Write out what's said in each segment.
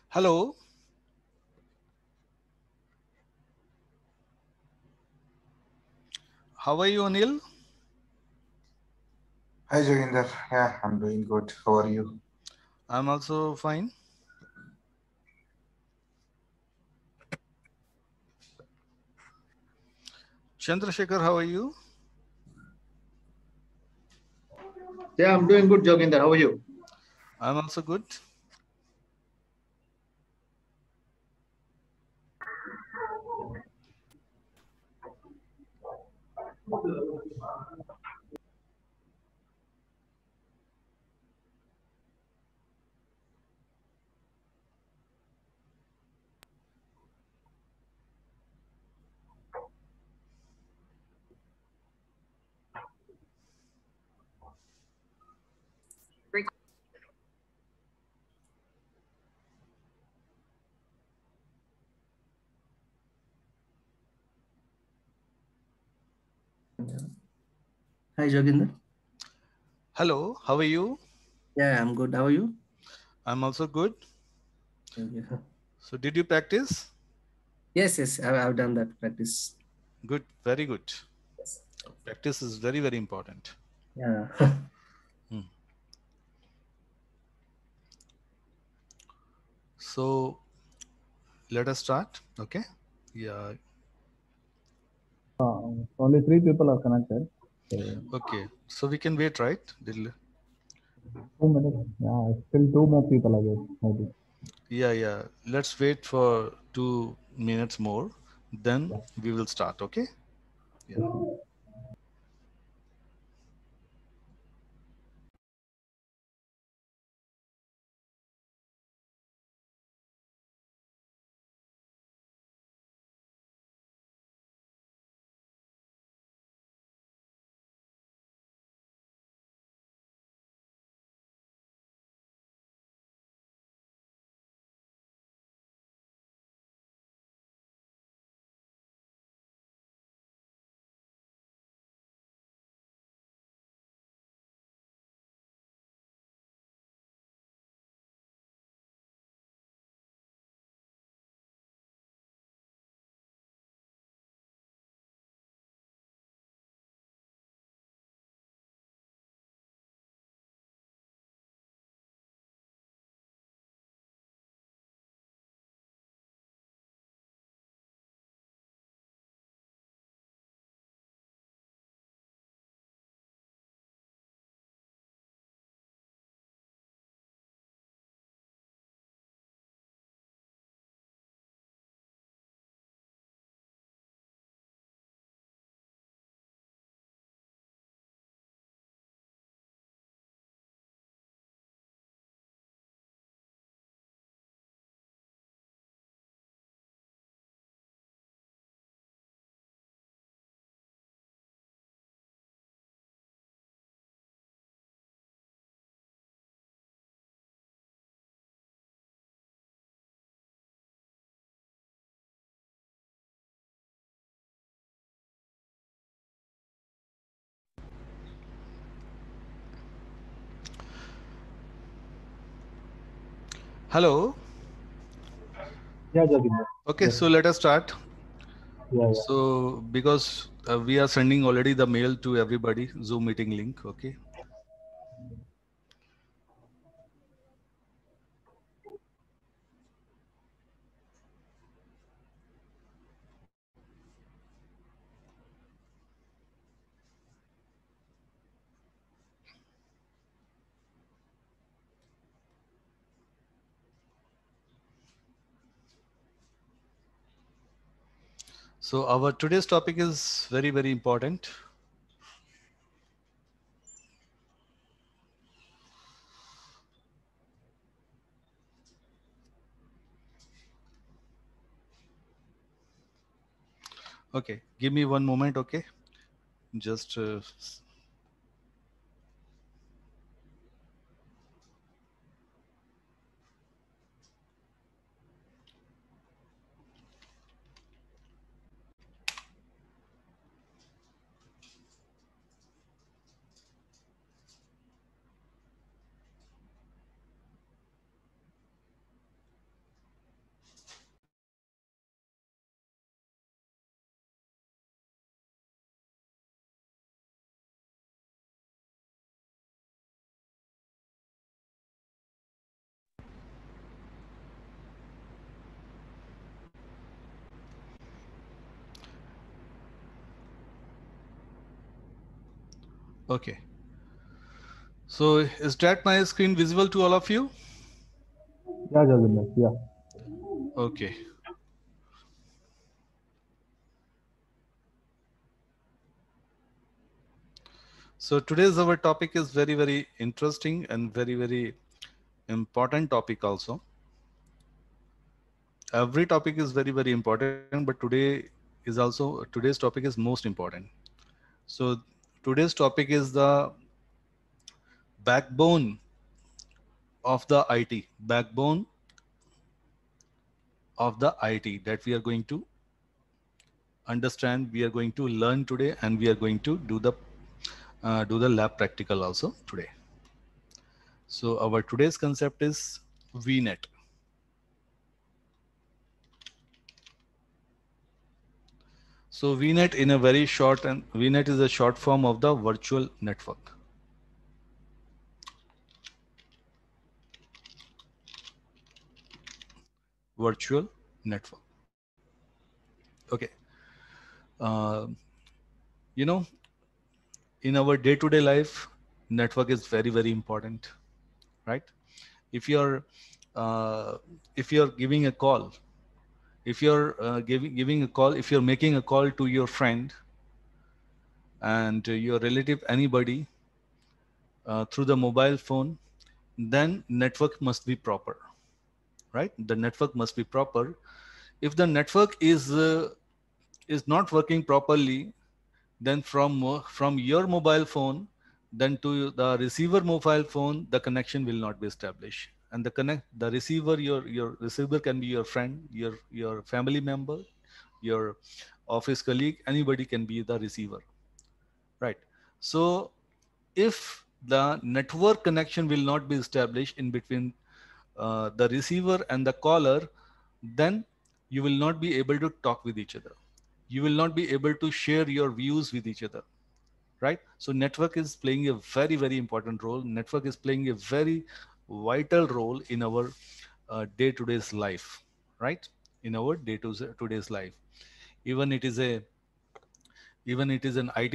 Hello. How are you, Anil? Hi Joginder, yeah, I'm doing good. How are you? I'm also fine. Chandrasekhar, how are you? Yeah, I'm doing good, Joginder. How are you? I'm also good. Hi, Joginder. Hello, how are you? Yeah, I'm good. How are you? I'm also good. Thank you. So, did you practice? Yes, I've done that practice. Good, very good. Yes. Practice is very, very important. Yeah. Hmm. So, let us start. Okay. Yeah. Only three people are connected. So Okay. So we can wait, right? 2 minutes. Yeah, still two more people, I guess. Maybe. Yeah, yeah. Let's wait for 2 minutes more. Then Yeah. we will start. Okay. Yeah. Hello. Yeah, Joginder. Okay. Yes. So let us start. Yeah, yeah. So because we are sending already the mail to everybody, Zoom meeting link. Okay. So our today's topic is very, very important. Okay. Give me one moment. Okay. Just Okay. So is that my screen visible to all of you? Yeah, Joginder. Yeah. Okay. So today's our topic is very, very interesting and very, very important topic also. Every topic is very, very important, but today's topic is most important. So today's topic is the backbone of the IT, backbone of the IT that we are going to understand, we are going to learn today, and we are going to do the lab practical also today. So our today's concept is VNet. So VNet in a very short, and VNet is a short form of the virtual network. Virtual network. Okay. Uh, you know, in our day-to-day life, network is very, very important, right? If you're giving a call, if you're giving a call, if you're making a call to your friend and your relative, anybody, through the mobile phone, then network must be proper, right? The network must be proper. If the network is not working properly, then from your mobile phone, then to the receiver mobile phone, the connection will not be established. And the receiver, your receiver can be your friend, your family member, your office colleague, anybody can be the receiver, right? So if the network connection will not be established in between the receiver and the caller, then you will not be able to talk with each other. You will not be able to share your views with each other, right? So network is playing a very, very important role. Network is playing a very vital role in our day-to-day's life, right? In our day-to-day's life. Even it is a even it is an IT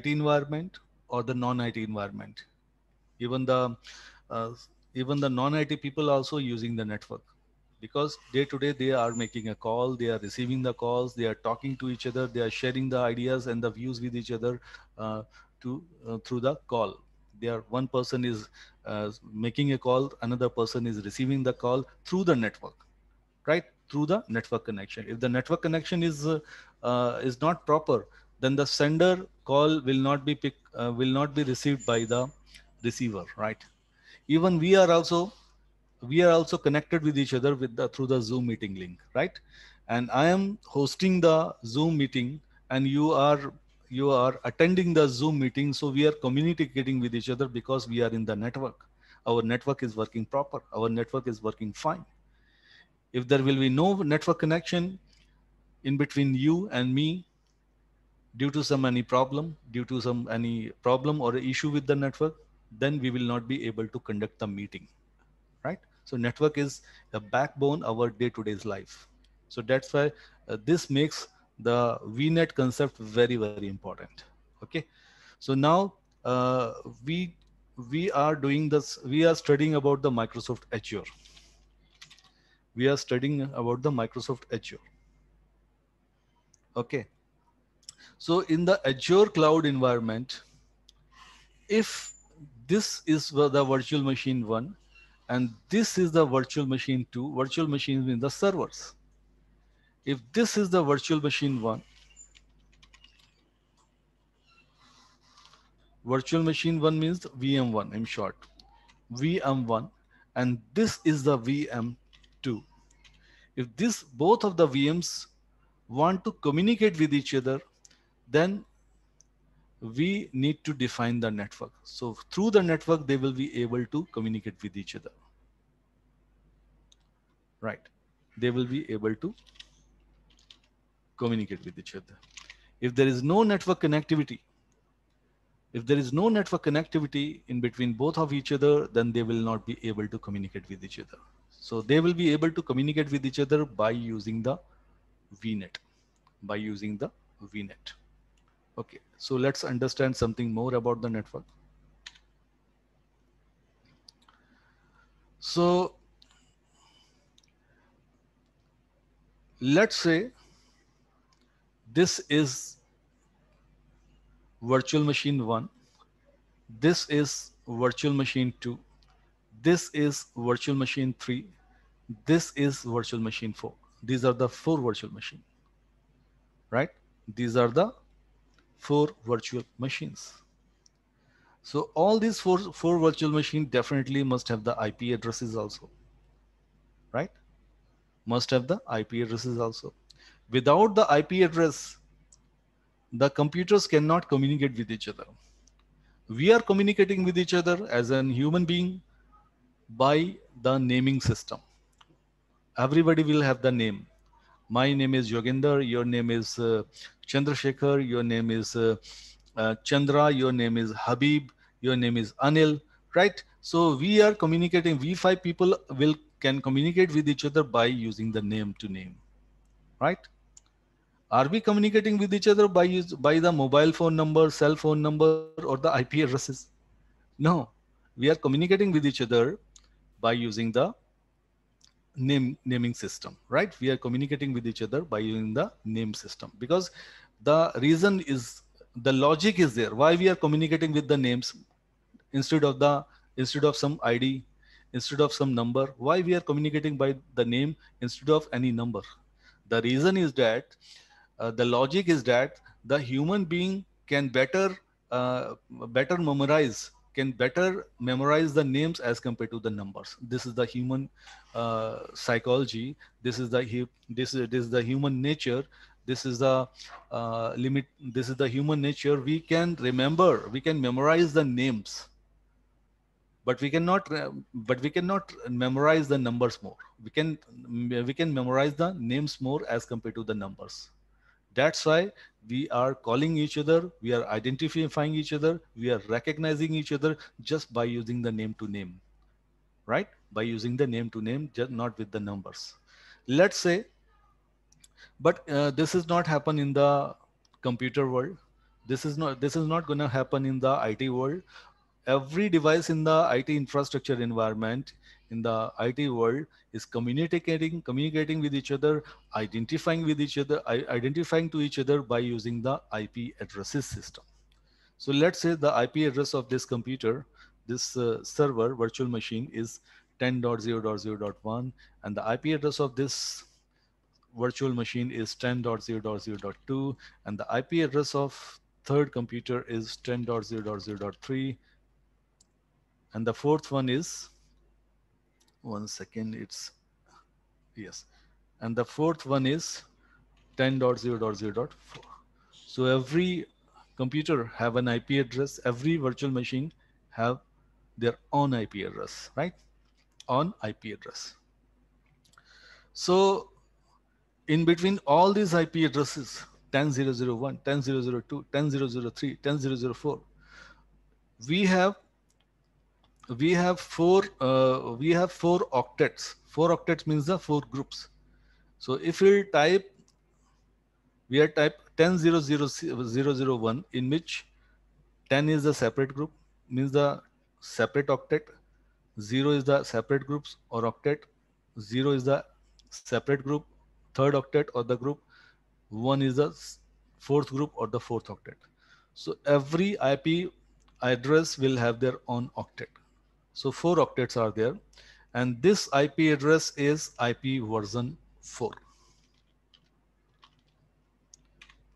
environment or the non-IT environment. Even the uh, even the non-IT people also using the network, because day to day they are making a call, they are receiving the calls, they are talking to each other, they are sharing the ideas and the views with each other through the call. They are one person is making a call, another person is receiving the call through the network, right? Through the network connection. If the network connection is not proper, then the sender call will not be received by the receiver, right? Even we are also connected with each other through the Zoom meeting link, right? And I am hosting the Zoom meeting, and you are attending the Zoom meeting. So we are communicating with each other because we are in the network. Our network is working proper. Our network is working fine. If there will be no network connection in between you and me, due to some any problem or issue with the network, then we will not be able to conduct the meeting, right? So network is the backbone of our day-to-day's life. So that's why this makes the VNet concept very, very important. Okay. So now uh, we are doing this. We are studying about the Microsoft Azure. We are studying about the Microsoft Azure. Okay. So in the Azure cloud environment, if this is the virtual machine 1 and this is the virtual machine 2, virtual machines means the servers. If this is the virtual machine 1, virtual machine 1 means VM1 in short, VM1, and this is the VM2. If this both of the VMs want to communicate with each other, then we need to define the network. So through the network, they will be able to communicate with each other. Right. They will be able to communicate with each other. If there is no network connectivity, in between both of each other, then they will not be able to communicate with each other. So they will be able to communicate with each other by using the VNet, by using the VNet. Okay, so let's understand something more about the network. So let's say this is virtual machine 1, this is virtual machine 2, this is virtual machine 3, this is virtual machine 4. These are the 4 virtual machines, right? These are the 4 virtual machines. So all these four virtual machines definitely must have the IP addresses also, right? Must have the IP addresses also. Without the IP address, the computers cannot communicate with each other. We are communicating with each other as a human being by the naming system. Everybody will have the name. My name is Yoginder, your name is Chandrasekhar, your name is Chandra, your name is Habib, your name is Anil, right? So we are communicating, we 5 people can communicate with each other by using the name to name, right? Are we communicating with each other by the mobile phone number, cell phone number, or the IP addresses? No, we are communicating with each other by using the naming system, right? We are communicating with each other by using the name system, because the reason is, the logic is there why we are communicating with the names instead of some ID, instead of some number. Why we are communicating by the name instead of any number? The reason is that the logic is that the human being can uh, better memorize the names as compared to the numbers. This is the human psychology. This is the human nature. This is the limit. This is the human nature. We can memorize the names, but we cannot memorize the numbers more. We can memorize the names more as compared to the numbers. That's why we are calling each other, we are identifying each other, we are recognizing each other just by using the name to name, right? By using the name to name, just not with the numbers. Let's say, but this is not happen in the computer world. This is not going to happen in the IT world. Every device in the IT infrastructure environment, in the IT world, is communicating with each other, identifying to each other by using the IP addresses system. So let's say the IP address of this computer, this server virtual machine is 10.0.0.1, and the IP address of this virtual machine is 10.0.0.2, and the IP address of third computer is 10.0.0.3, and the fourth one is, one second, it's, yes, and the fourth one is 10.0.0.4. So every computer have an IP address, every virtual machine have their own IP address, right? On IP address. So in between all these IP addresses, 10.0.0.1, 10.0.0.2, 10.0.0.3, 10.0.0.4, we have four octets. Four octets means the 4 groups. So if we type 10.0.0.0.1, in which 10 is the separate group, means the separate octet, 0 is the separate groups or octet, 0 is the separate group, third octet or the group, 1 is the fourth group or the fourth octet. So every IP address will have their own octet. So 4 octets are there, and this IP address is IP version 4.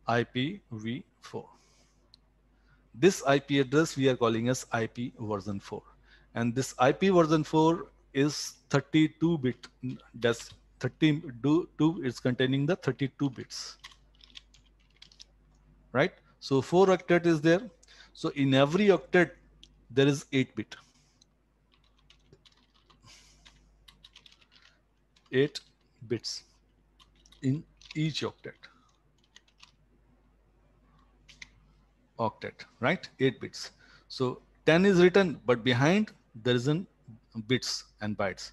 IPv4. This IP address we are calling as IP version 4. And this IP version 4 is 32-bit. That's 32 is containing the 32 bits. Right? So 4 octet is there. So in every octet, there is 8-bit. 8 bits in each octet, right? 8 bits. So 10 is written, but behind there isn't bits and bytes.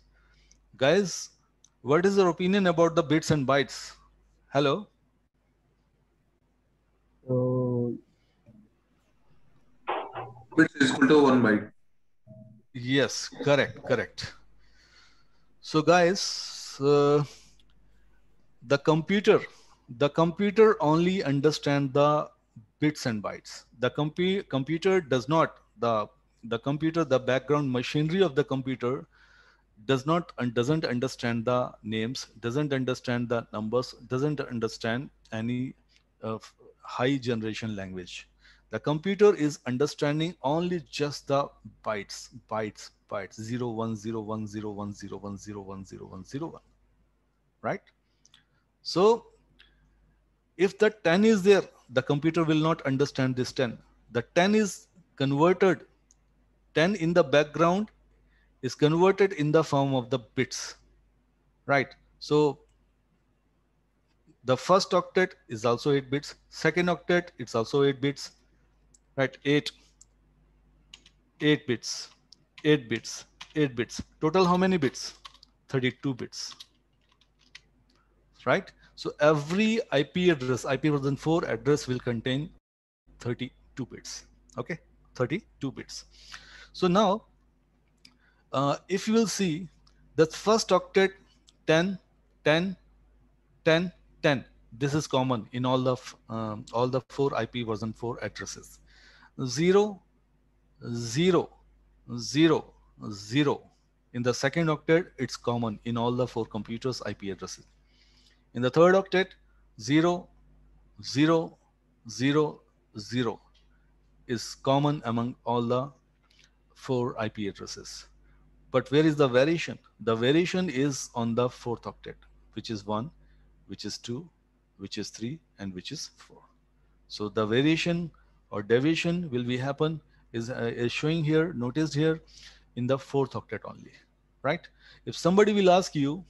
Guys, what is your opinion about the bits and bytes? Hello? So bits is equal to 1 byte. Yes, correct. So guys, the computer only understand the bits and bytes. The computer does not, the background machinery of the computer doesn't understand the names, doesn't understand the numbers, doesn't understand any high generation language. The computer is understanding only just the bytes, 0 1 0 1 0 1 0 1 0 1 0 1 0 1, right? So if the 10 is there, the computer will not understand this 10. The 10 is converted, 10 in the background is converted in the form of the bits, right? So the first octet is also 8 bits, second octet it's also 8 bits, right? 8 bits, 8 bits, 8 bits. Total how many bits? 32 bits, right? So every IP address, IP version 4 address will contain 32 bits, okay? 32 bits. So now, if you will see the first octet 10, 10, 10, 10. This is common in all the 4 IP version 4 addresses. 0, 0, 0, 0. In the second octet, it's common in all the 4 computers' IP addresses. In the third octet, 0, 0, 0, 0 is common among all the 4 IP addresses. But where is the variation? The variation is on the fourth octet, which is 1, which is 2, which is 3, and which is 4. So the variation or deviation will be happen is showing here, noticed here in the fourth octet only, right? If somebody will ask you,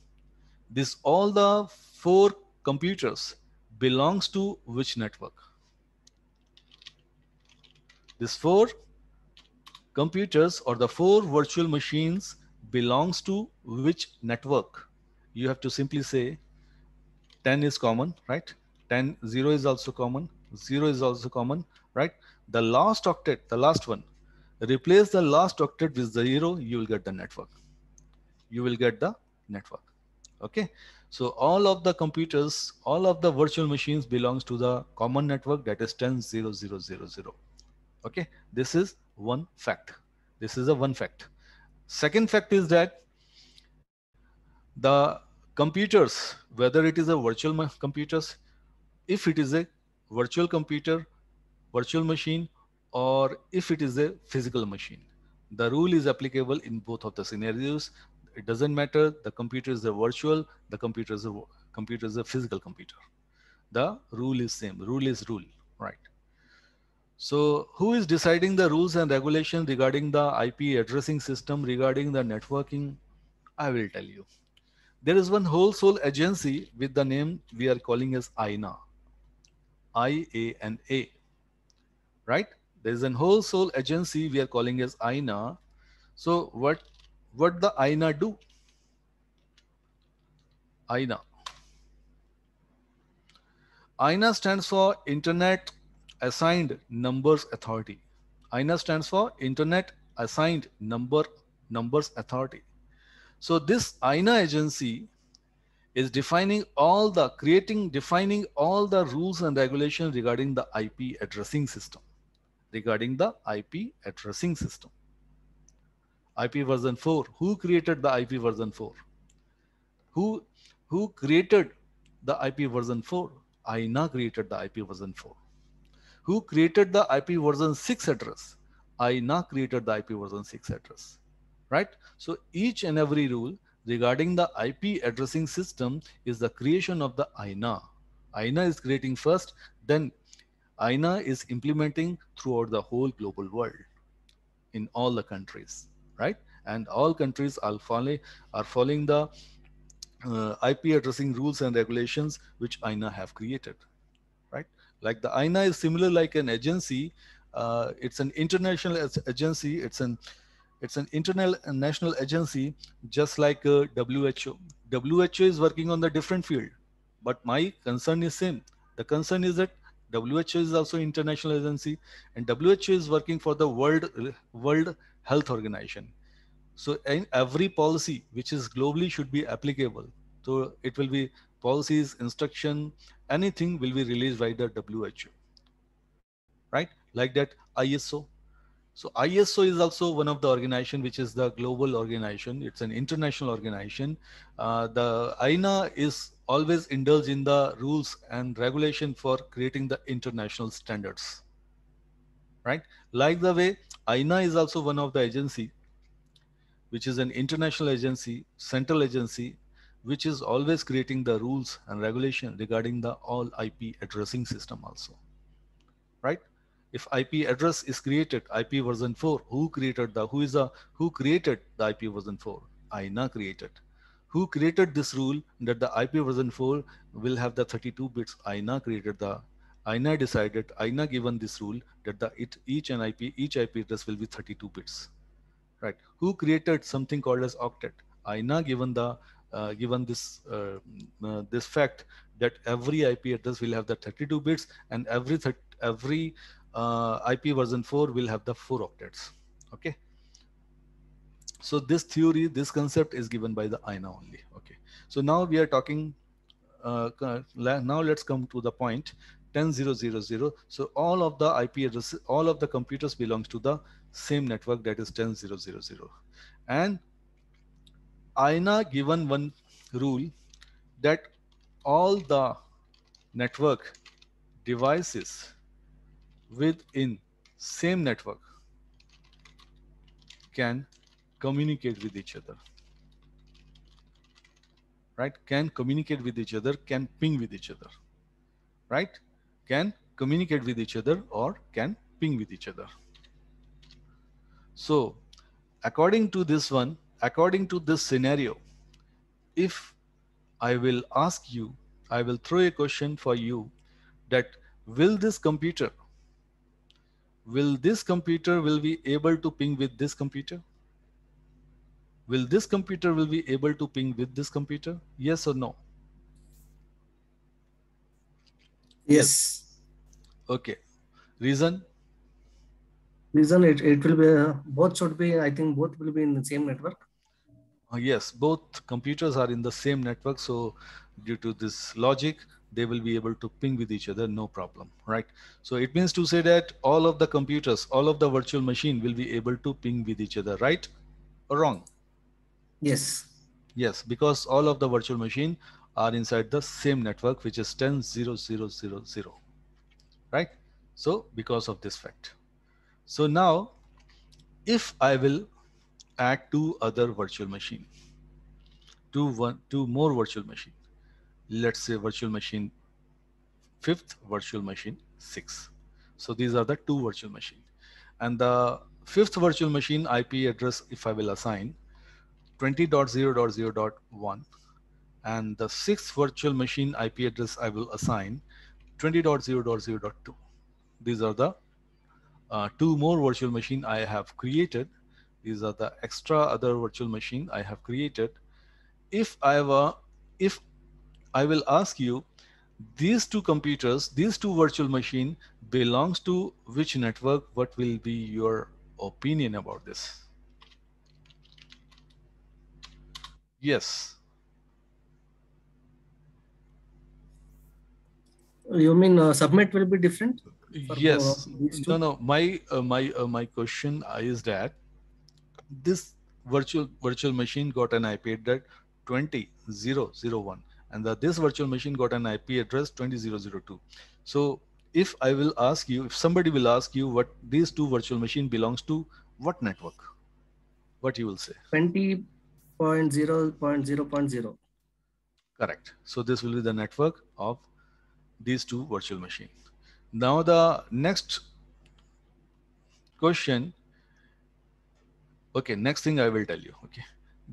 this all the 4 computers belongs to which network? This 4 computers or the 4 virtual machines belongs to which network? You have to simply say 10 is common, right? 10, 0 is also common, 0 is also common, right? The last octet, the last one, replace the last octet with 0, you will get the network. You will get the network, okay? So all of the computers, all of the virtual machines belongs to the common network, that is 10, 0, 0, 0, 0. Okay, this is one fact. This is a one fact. Second fact is that the computers, whether it is a virtual computers, if it is a virtual computer, virtual machine, or if it is a physical machine, the rule is applicable in both of the scenarios. It doesn't matter the computer is a virtual, the computer is a physical computer. The rule is same. Rule is rule, right? So who is deciding the rules and regulations regarding the IP addressing system, regarding the networking? I will tell you. There is one wholesale agency with the name we are calling as IANA. IANA, right? There is an wholesale agency we are calling as IANA. So what the IANA do? IANA. IANA stands for Internet Assigned Numbers Authority. IANA stands for Internet Assigned Numbers Authority. So this IANA agency is defining all the rules and regulations regarding the IP addressing system. Regarding the IP addressing system. IP version 4. Who created the IP version 4? Who created the IP version 4? IANA created the IP version 4. Who created the IP version 6 address? IANA created the IP version 6 address, right? So each and every rule regarding the IP addressing system is the creation of the IANA. IANA is creating first, then IANA is implementing throughout the whole global world in all the countries, right? And all countries are following the IP addressing rules and regulations which IANA have created, right? Like the IANA is similar like an agency. It's an international agency. It's an international agency, just like WHO. WHO is working on the different field, but my concern is same. The concern is that WHO is also international agency, and WHO is working for the World Health Organization. So in every policy which is globally should be applicable. So it will be policies, instruction, anything will be released by the WHO, right? Like that ISO. So ISO is also one of the organization which is the global organization. It's an international organization. The INA is always indulge in the rules and regulation for creating the international standards, right? Like the way INA is also one of the agency which is an international agency, central agency, which is always creating the rules and regulation regarding the all IP addressing system also, right? If IP address is created, IP version 4, who created the IP version 4? INA created. Who created this rule that the IP version 4 will have the 32 bits? INA created INA decided, INA given this rule that each IP address will be 32 bits. Right? Who created something called as octet? INA given this fact that every IP address will have the 32 bits, and every IP version 4 will have the 4 octets. Okay. So this theory, this concept is given by the INA only. Okay. So now we are talking. Now let's come to the point 10.0.0.0. So all of the IP addresses, all of the computers belongs to the same network, that is 10.0.0.0. And INA given one rule that all the network devices within same network can communicate with each other, right? Can communicate with each other, can ping with each other, right? Can communicate with each other or can ping with each other. So according to this one, according to this scenario, if I will ask you, I will throw a question for you that will this computer will be able to ping with this computer? Will this computer will be able to ping with this computer? Yes or no? Yes. Okay. Reason? Reason it will be both should be, I think both will be in the same network. Yes, both computers are in the same network. So due to this logic, they will be able to ping with each other, no problem, right? So it means to say that all of the computers, all of the virtual machine will be able to ping with each other, right or wrong? Yes. Yes, because all of the virtual machine are inside the same network, which is 10.0.0.0.0, right? So because of this fact. So now if I will add two other virtual machine, two more virtual machine, let's say virtual machine 5th, virtual machine 6. So these are the two virtual machine, and the 5th virtual machine IP address, if I will assign 20.0.0.1, and the 6th virtual machine IP address I will assign 20.0.0.2. These are the two more virtual machine I have created. These are the extra other virtual machine I have created. If I will ask you, these two computers, these two virtual machine belongs to which network, what will be your opinion about this? Yes. You mean submit will be different? Yes. These two? No. My question is that this virtual machine got an IP address 20.0.0.1, and this virtual machine got an IP address 20.0.0.2. So if I will ask you, if somebody will ask you what these two virtual machine belongs to what network, what you will say? 20.0.0.0. Correct. So this will be the network of these two virtual machine. Now the next question. Okay, next thing I will tell you. Okay,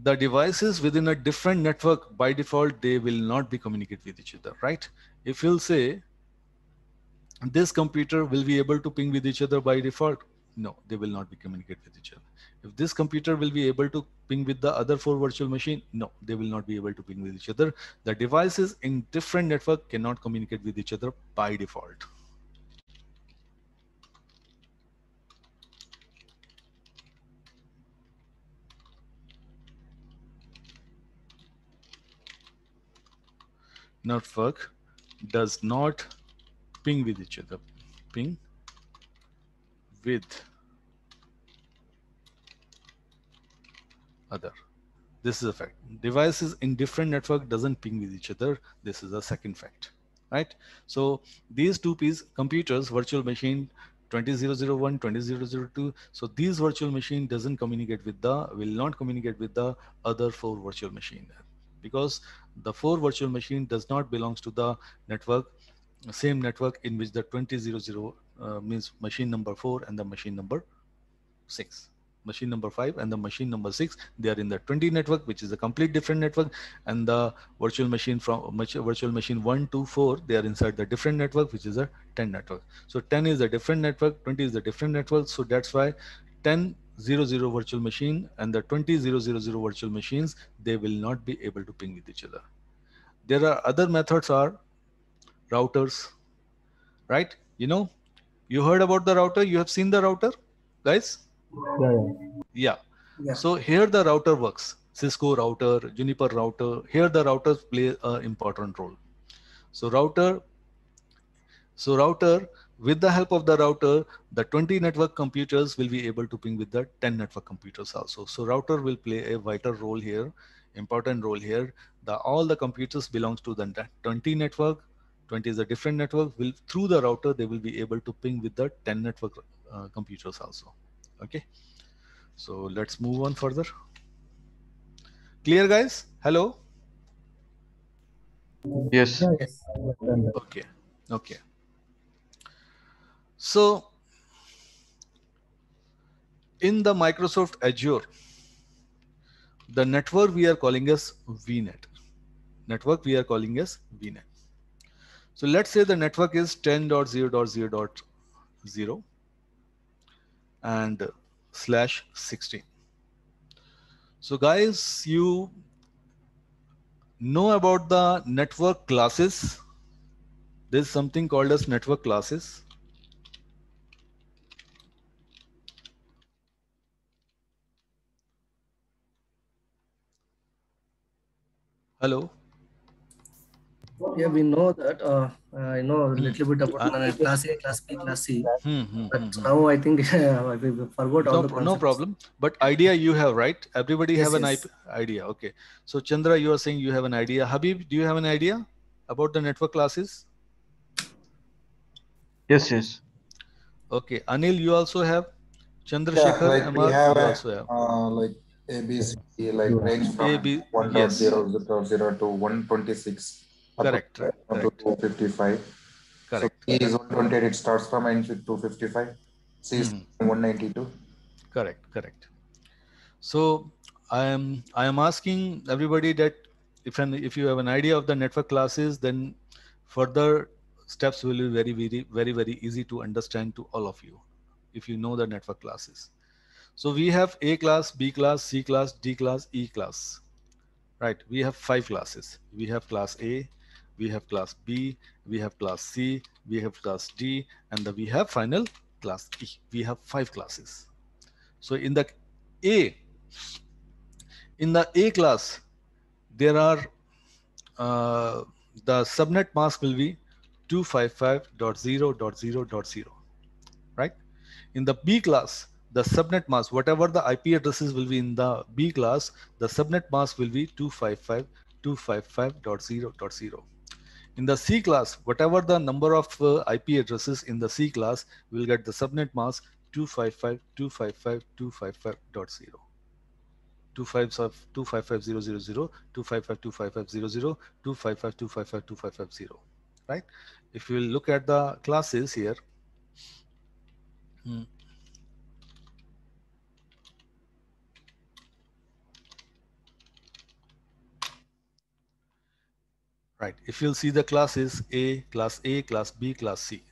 the devices within a different network, by default they will not be communicate with each other, right? If you'll say this computer will be able to ping with each other by default, no, they will not be communicate with each other. If this computer will be able to ping with the other 4 virtual machine, no, they will not be able to ping with each other. The devices in different network cannot communicate with each other by default. network does not ping with each other. Ping with other. This is a fact. Devices in different network doesn't ping with each other. This is a second fact, right? So these two computers, virtual machine 20001, 20002. So these virtual machine doesn't communicate with will not communicate with the other 4 virtual machine, because the 4 virtual machine does not belongs to the network, same network in which the 200 means machine number 4 and the machine number 6. Machine number 5 and the machine number 6, they are in the 20 network, which is a complete different network, and the virtual machine from virtual machine 1 to 4, they are inside the different network, which is a 10 network. So 10 is a different network, 20 is a different network. So that's why 10.00 virtual machine and the 20.000 virtual machines, they will not be able to ping with each other. There are other methods are routers, right? You heard about the router, you have seen the router, guys? Yeah. Yeah. So here the router works. Cisco router, Juniper router. Here the routers play an important role. So router, with the help of the router, the 20 network computers will be able to ping with the 10 network computers also. So router will play a vital role here, important role here. All the computers belongs to the 20 network. 20 is a different network. Through the router, they will be able to ping with the 10 network computers also. Okay. So let's move on further. Clear, guys? Hello? Yes. Yes. Okay. Okay. So in the Microsoft Azure, the network we are calling as VNet. Network we are calling as VNet. So let's say the network is 10.0.0.0 and /16. So guys, you know about the network classes. There's something called as network classes. Hello? Yeah, we know that. I know a little bit about class A, class B, class C. But now I think I forgot all the concepts. No problem. But idea you have, right? Everybody have an idea. Okay. So Chandra, you are saying you have an idea. Habib, do you have an idea about the network classes? Yes, yes. Okay. Anil, you also have. Yeah, Chandrasekhar, like we Amar, have you also have. like ABC, like range from A, B, 1.0.0 to 126 up Correct. to 255. Correct. So B is 128, it starts from and 255. C is 192. Correct. So I am asking everybody that if you have an idea of the network classes, then further steps will be very easy to understand to all of you if you know the network classes. So we have A class, B class, C class, D class, E class. Right? We have 5 classes. We have class A, we have class B, we have class C, we have class D, and we have final class E. We have 5 classes. So in the A class, there are the subnet mask will be 255.0.0.0, right? In the B class, the subnet mask, whatever the IP addresses will be in the B class, the subnet mask will be 255.255.0.0. In the C class, whatever the number of IP addresses in the C class, will get the subnet mask 255.255.255.0. 255.0.0.0, 255.255.0.0, 255.255.255.0, right? If you look at the classes here, right? If you'll see the classes A, class B, class C.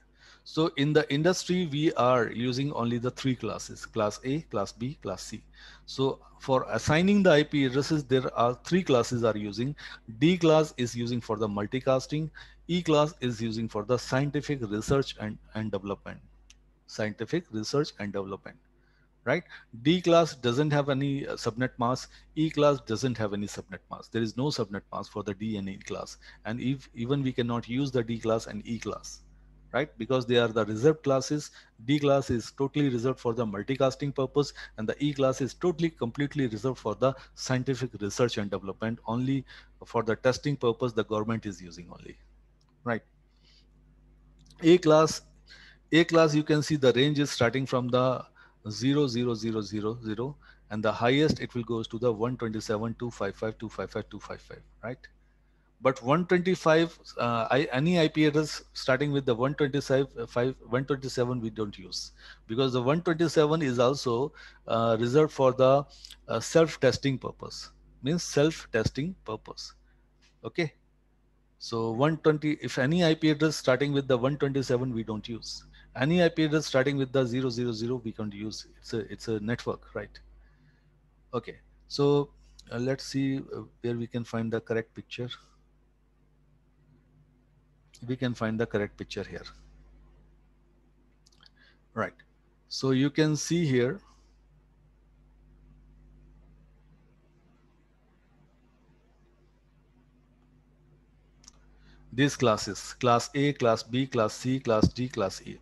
So in the industry, we are using only the 3 classes, class A, class B, class C. So for assigning the IP addresses, there are 3 classes are using. D class is using for the multicasting. E class is using for the scientific research and development. Scientific research and development, right? D class doesn't have any subnet mask. E class doesn't have any subnet mask. There is no subnet mask for the D and E class. And if even we cannot use the D class and E class, right? Because they are the reserved classes. D class is totally reserved for the multicasting purpose, and the E class is totally completely reserved for the scientific research and development. Only for the testing purpose the government is using only, right? A class, you can see the range is starting from the 00000, and the highest it will goes to the 127, 255, 255, 255, right? But 125, any IP address starting with the 127 we don't use, because the 127 is also reserved for the self-testing purpose, means self-testing purpose. Okay, so 120, if any IP address starting with the 127 we don't use. Any IP address starting with the 000 we can't use. It's a network, right? Okay, so let's see where we can find the correct picture. We can find the correct picture here, right? So you can see here, these classes: class A, class B, class C, class D, class E.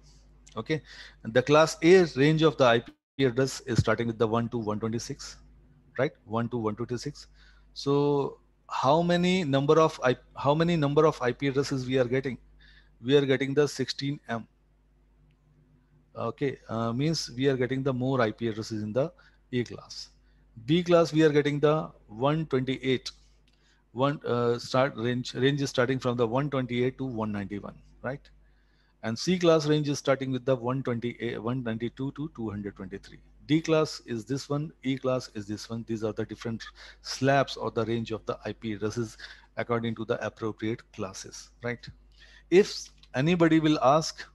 Okay, and the class A range of the IP address is starting with the 1 to 126, right? 1 to 126. So how many number of IP addresses we are getting? We are getting the 16M. Okay, means we are getting the more IP addresses in the A class. B class we are getting the 128. Range is starting from the 128 to 191, right? And C class range is starting with the 128, 192 to 223. D class is this one, E class is this one. These are the different slabs or the range of the IP addresses according to the appropriate classes, right? If anybody will ask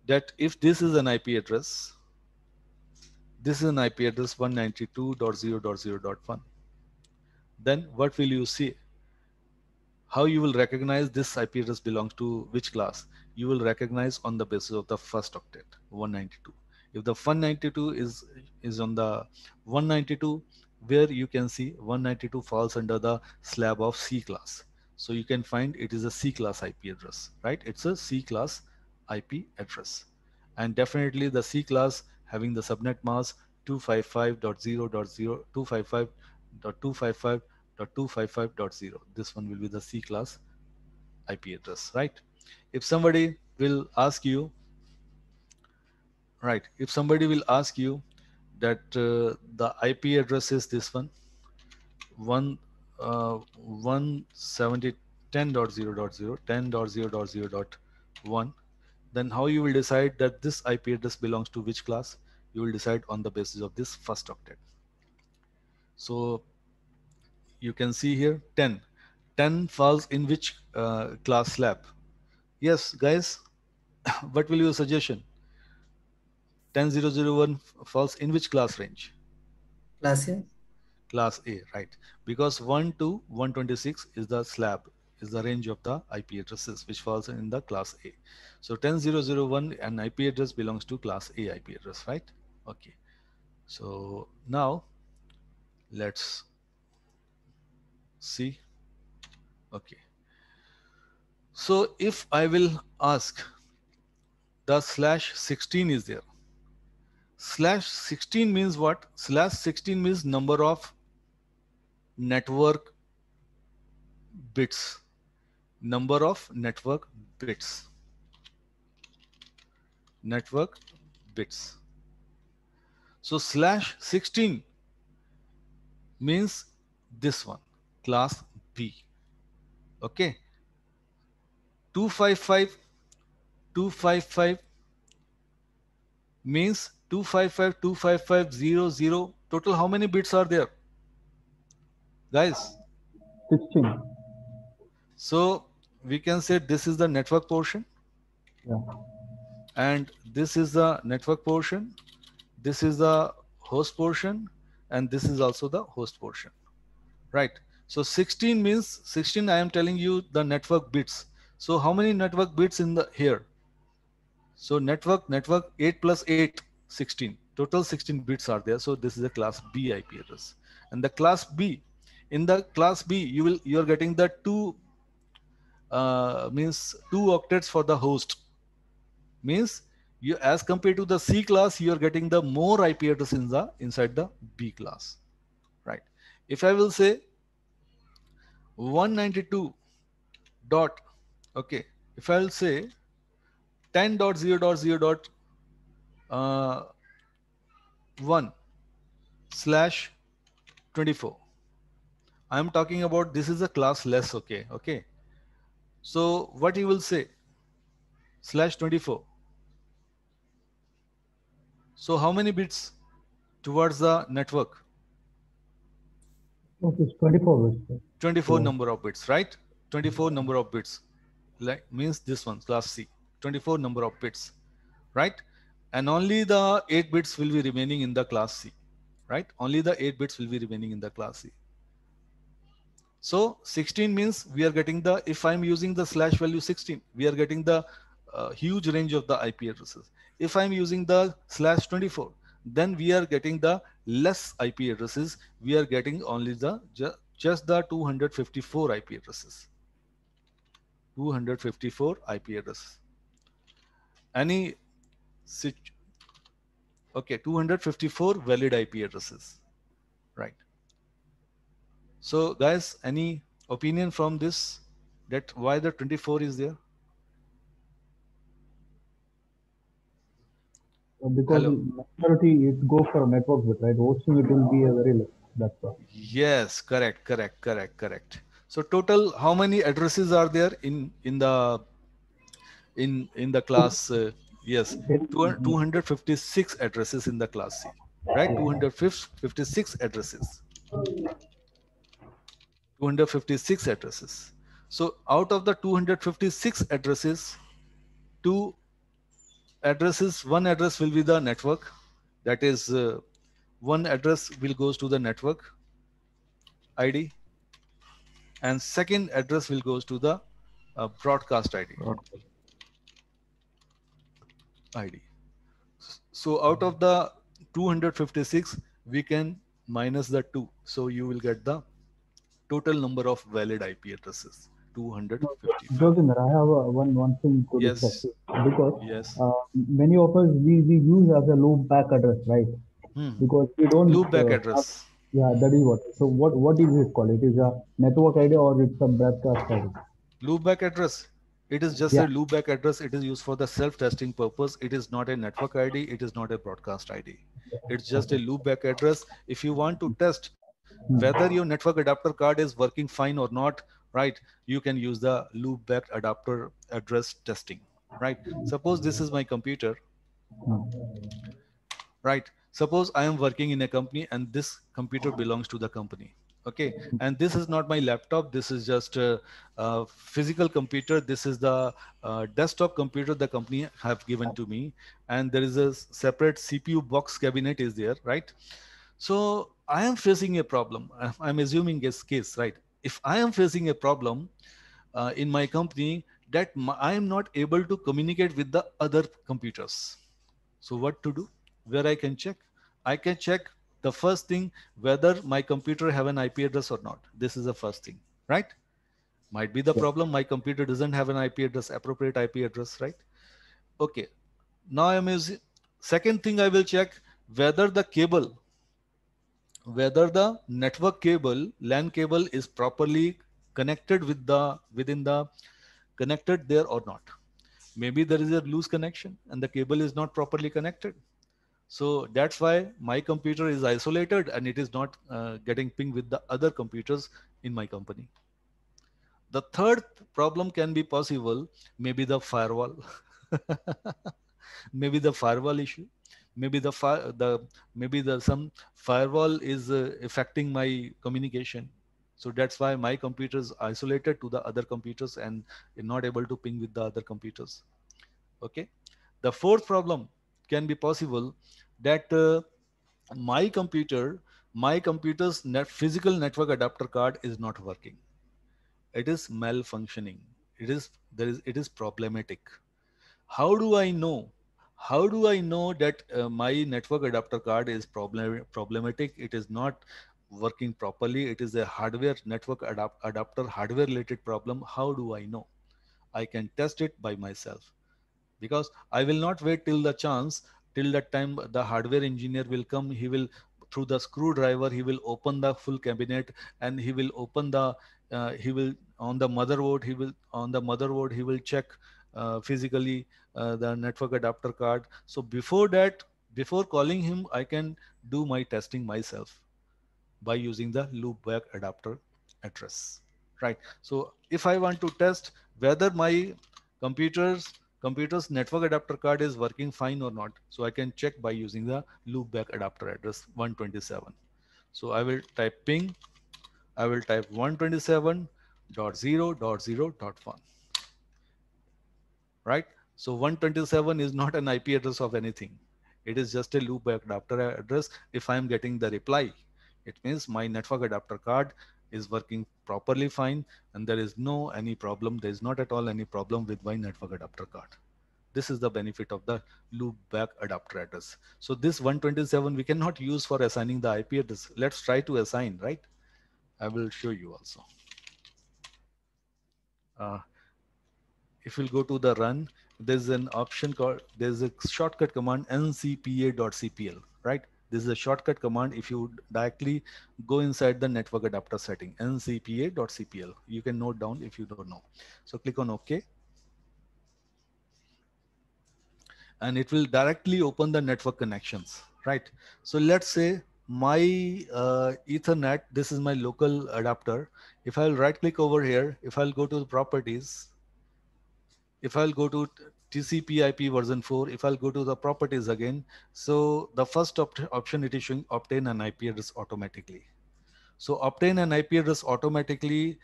that if this is an IP address, this is an IP address 192.0.0.1, then what will you see? How you will recognize this IP address belongs to which class? You will recognize on the basis of the first octet, 192. If the 192 is on the 192, where you can see 192 falls under the slab of C class. So you can find it is a C class IP address, right? It's a C class IP address. And definitely the C class having the subnet mask 255.0.0, 255.255.255.0. This one will be the C class IP address, right? If somebody will ask you, right, if somebody will ask you that the IP address is this one, 170 10.0.0, 10.0.0.1, then how you will decide that this IP address belongs to which class? You will decide on the basis of this first octet. So you can see here 10. 10 falls in which class slab? Yes, guys, what will your suggestion? 10001 falls in which class range? Class A. Class A, right? Because 1 to 126 is the slab, is the range of the IP addresses which falls in the class A. So 10001, an IP address belongs to class A IP address, right? Okay. So now let's see. Okay. So if I will ask, the /16 is there. /16 means what? /16 means number of network bits. Number of network bits. Network bits. So /16 means this one, class B. Okay. 255 means 255.255.0.0. Total how many bits are there, guys? 16. So we can say this is the network portion. Yeah. And this is the network portion. This is the host portion. And this is also the host portion, right? So 16 means 16. I am telling you the network bits. So how many network bits in the here? So network 8 plus 8, 16. Total 16 bits are there. So this is a class B IP address. And the class B, in the class B, you're getting the means 2 octets for the host. Means you, as compared to the C class, you are getting the more IP address inside the B class, right? If I will say 192 dot, okay, if I will say 10.0.0.1 slash 24, I am talking about this is a class less, okay. So what you will say, slash 24. So how many bits towards the network? Okay, it's 24 bits. 24 So, number of bits, right? 24 number of bits, like means this one, class C, 24 number of bits, right? And only the 8 bits will be remaining in the class C, right? Only the 8 bits will be remaining in the class C. So 16 means we are getting the, if I'm using the slash value 16, we are getting the huge range of the IP addresses. If I'm using the slash 24, then we are getting the less IP addresses. We are getting only the just the 254 IP addresses. 254 IP addresses. Any okay, 254 valid IP addresses, right? So guys, any opinion from this, that why the 24 is there? because Hello. majority it goes for a network bit, right? Hosting it will be a very less. That's why. Yes, correct. So total, how many addresses are there in the class? Yes, 256 addresses in the class C, right? 256 addresses. 256 addresses. So out of the 256 addresses, one address will be the network. That is, one address will goes to the network ID, and second address will goes to the broadcast ID. So out of the 256, we can minus the 2. So you will get the total number of valid IP addresses, 255. Joginder, I have one thing to discuss, Yes. because Yes. many of us we use as a loop back address, right? Because we don't Loop back have, address. yeah, that is what. So what is it called? It is a network ID or it's a broadcast ID? Loopback address. It is just Yeah. a loopback address. It is used for the self-testing purpose. It is not a network ID. It is not a broadcast ID. It's just a loopback address. If you want to test whether your network adapter card is working fine or not, right, you can use the loopback adapter address testing, right? Suppose this is my computer, right? Suppose I am working in a company and this computer belongs to the company. Okay, and this is not my laptop. This is just a physical computer. This is the desktop computer the company have given to me, and there is a separate CPU box cabinet is there, right? So I am facing a problem. I'm assuming a case, right? If I am facing a problem in my company that I am not able to communicate with the other computers, so what to do? Where I can check? I can check the first thing whether my computer have an IP address or not. This is the first thing, right? Might be the problem. My computer doesn't have an IP address, appropriate IP address, right? Okay. Now I'm using. Second thing I will check whether the cable, whether the network cable, LAN cable is properly connected within the connected there or not. Maybe there is a loose connection and the cable is not properly connected. So that's why my computer is isolated and it is not getting pinged with the other computers in my company. The third problem can be possible, maybe the firewall, maybe the firewall issue, maybe the some firewall is affecting my communication. So that's why my computer is isolated to the other computers and not able to ping with the other computers. Okay. The fourth problem can be possible that my computer's physical network adapter card is not working. It is malfunctioning. It is problematic. How do I know? How do I know that my network adapter card is problematic? It is not working properly. It is a hardware network adapter hardware related problem. How do I know? I can test it by myself, because I will not wait till the chance, till that time the hardware engineer will come. He will, through the screwdriver, he will open the full cabinet, and he will open the he will on the motherboard, he will check physically the network adapter card. So before that, before calling him, I can do my testing myself by using the loopback adapter address, right? So if I want to test whether my computer's computer's network adapter card is working fine or not, so I can check by using the loopback adapter address 127. So I will type ping, I will type 127.0.0.1, right? So 127 is not an IP address of anything. It is just a loopback adapter address. If I am getting the reply, it means my network adapter card is working properly fine, and there is no any problem. There is not at all any problem with my network adapter card. This is the benefit of the loopback adapter address. So this 127 we cannot use for assigning the IP address. Let's try to assign, right? I will show you also. Uh, if we'll go to the run, there's an option called, there's a shortcut command ncpa.cpl, right? This is a shortcut command. If you directly go inside the network adapter setting, ncpa.cpl, you can note down if you don't know. So click on OK, and it will directly open the network connections, right? So let's say my Ethernet, this is my local adapter. If I'll right click over here, if I'll go to the properties, if I'll go to TCP IP version 4, if I'll go to the properties again, so the first option it is showing obtain an IP address automatically. So obtain an IP address automatically,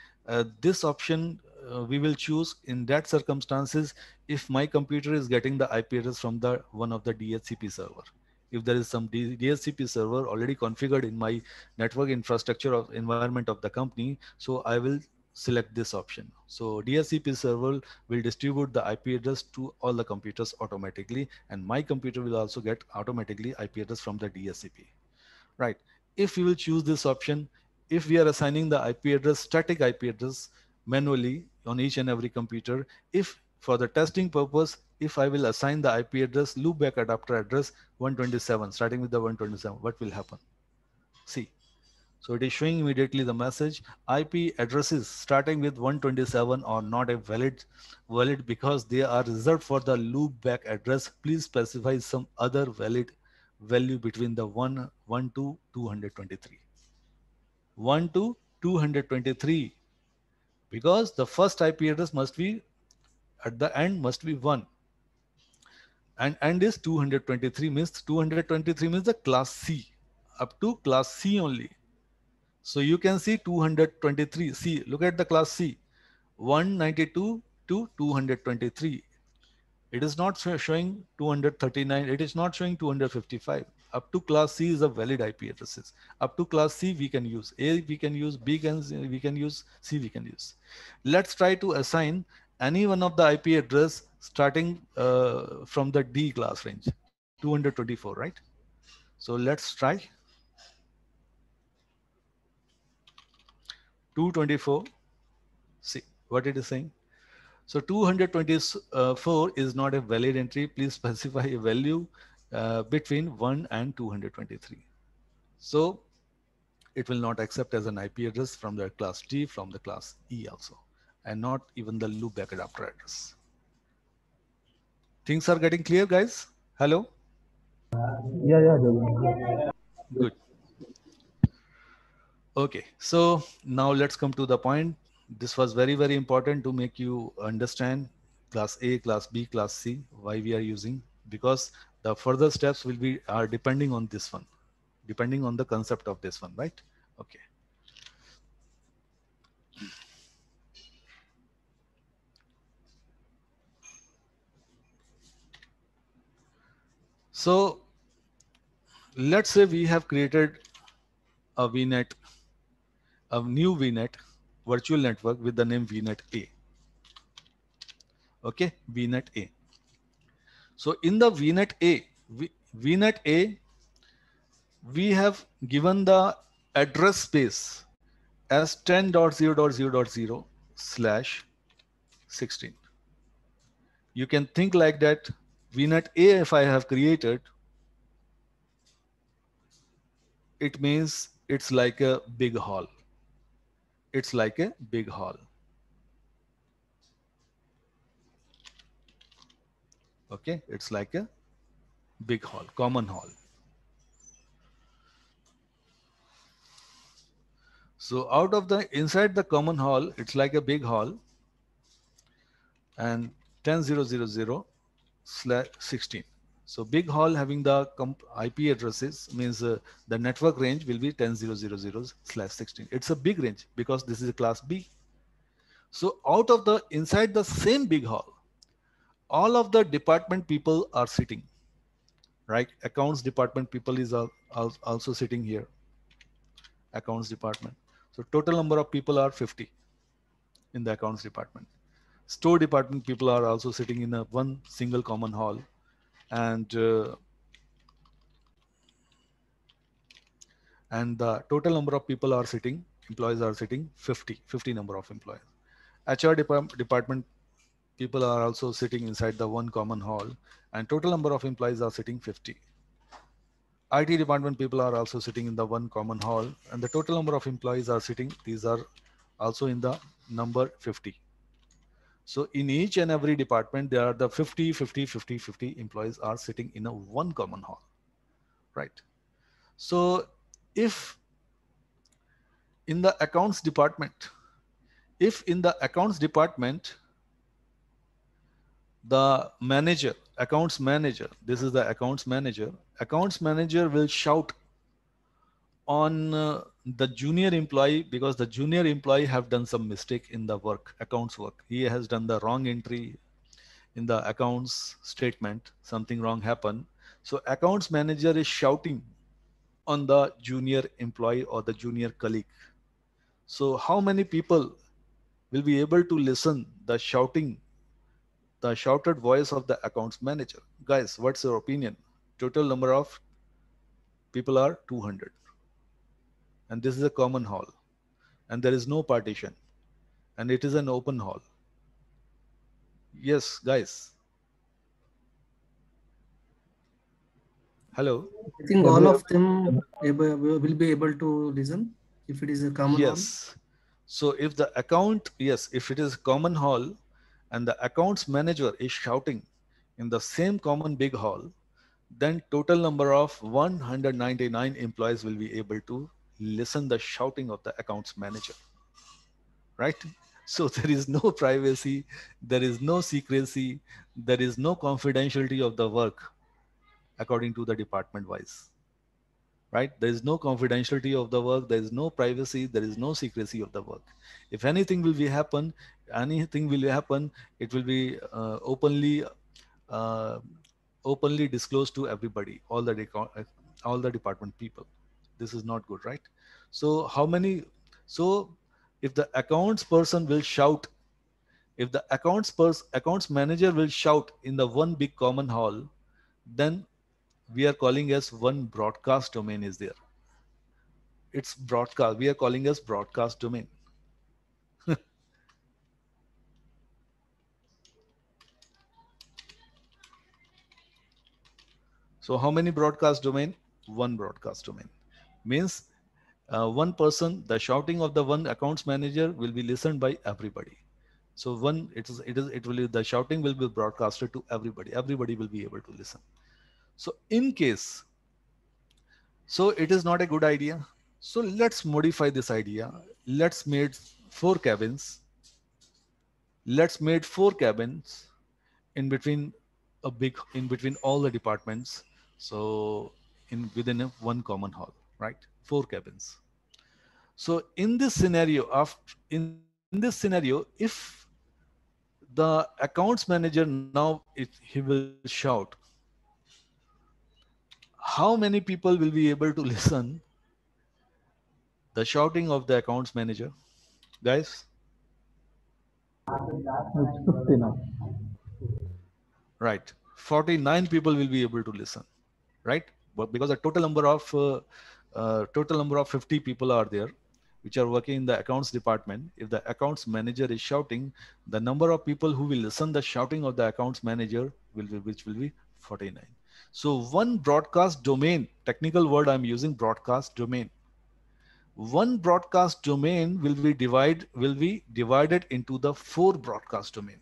this option we will choose in that circumstances if my computer is getting the IP address from the one of the DHCP server. If there is some DHCP server already configured in my network infrastructure of environment of the company, so I will select this option. So DHCP server will distribute the IP address to all the computers automatically, and my computer will also get automatically IP address from the DHCP, right? If we will choose this option, if we are assigning the IP address, static IP address manually on each and every computer, if for the testing purpose, if I will assign the IP address loopback adapter address 127, starting with the 127, what will happen? See, so it is showing immediately the message, IP addresses starting with 127 are not a valid because they are reserved for the loopback address. Please specify some other valid value between the 1 to 223. 1 to 223, because the first IP address must be at the end must be 1, and end is 223, means 223 means the class C, up to class C only. So you can see 223. See, look at the class C, 192 to 223. It is not showing 239. It is not showing 255. Up to class C is a valid IP addresses. Up to class C we can use. A we can use, B we can use, C we can use. Let's try to assign any one of the IP address starting from the D class range, 224, right? So let's try 224. See what it is saying. So 224 is not a valid entry. Please specify a value between 1 and 223. So it will not accept as an IP address from the class D, from the class E also, and not even the loopback adapter address. Things are getting clear, guys? Hello? Yeah. Good. Okay, so now let's come to the point. This was very, very important to make you understand class A, class B, class C, why we are using, because the further steps will be are depending on this one, depending on the concept of this one, right? Okay. So let's say we have created a VNet, a new VNet virtual network with the name VNet A. Okay, VNet A. So in the VNet A, VNet A, we have given the address space as 10.0.0.0/16. You can think like that. VNet A, if I have created, it means it's like a big hall. It's like a big hall. Okay, it's like a big hall, common hall. So out of the inside the common hall, it's like a big hall, and 10.0.0.0/16. So big hall having the IP addresses means the network range will be 10.0.0.0/16. It's a big range because this is a class B. So out of the inside the same big hall, all of the department people are sitting, right? Accounts department people is also sitting here. Accounts department. So total number of people are 50 in the accounts department. Store department people are also sitting in a one single common hall, and the total number of people are sitting, employees are sitting 50 number of employees. HR department people are also sitting inside the one common hall, and total number of employees are sitting 50. IT department people are also sitting in the one common hall, and the total number of employees are sitting, these are also in the number 50. So in each and every department, there are the 50, 50, 50, 50 employees are sitting in a one common hall, right? So if in the accounts department, the manager, accounts manager, this is the accounts manager will shout on the junior employee because the junior employee have done some mistake in the accounts work. He has done the wrong entry in the accounts statement, something wrong happened. So accounts manager is shouting on the junior employee or the junior colleague. So how many people will be able to listen the shouted voice of the accounts manager? Guys, what's your opinion? Total number of people are 200. And this is a common hall. And there is no partition. And it is an open hall. Yes, guys. Hello. I think all of them will be able to listen if it is a common hall. Yes. So if the account, yes, if it is common hall and the accounts manager is shouting in the same common big hall, then total number of 199 employees will be able to listen the shouting of the accounts manager, right? So there is no privacy, there is no secrecy, there is no confidentiality of the work according to the department wise, right? There is no confidentiality of the work, there is no privacy, there is no secrecy of the work. If anything will happen, it will be openly disclosed to everybody, all the department people. This is not good, right? So if the accounts person will shout, if the accounts manager will shout in the one big common hall, then we are calling as one broadcast domain is there. It's broadcast. We are calling as broadcast domain. So how many broadcast domain? One broadcast domain. Means one person, the shouting of the one accounts manager will be listened by everybody. So the shouting will be broadcasted to everybody. Everybody will be able to listen. So in case, so it is not a good idea. So let's modify this idea. Let's make 4 cabins. Let's make 4 cabins in between all the departments. So within one common hall, right? 4 cabins. So in this scenario, if the accounts manager now, he will shout, how many people will be able to listen the shouting of the accounts manager, guys? It's 50 now. Right. 49 people will be able to listen, right? But because the total number of 50 people are there, which are working in the accounts department. If the accounts manager is shouting, the number of people who will listen the shouting of the accounts manager which will be 49. So one broadcast domain, technical word I'm using, broadcast domain. One broadcast domain will be divided into the 4 broadcast domains.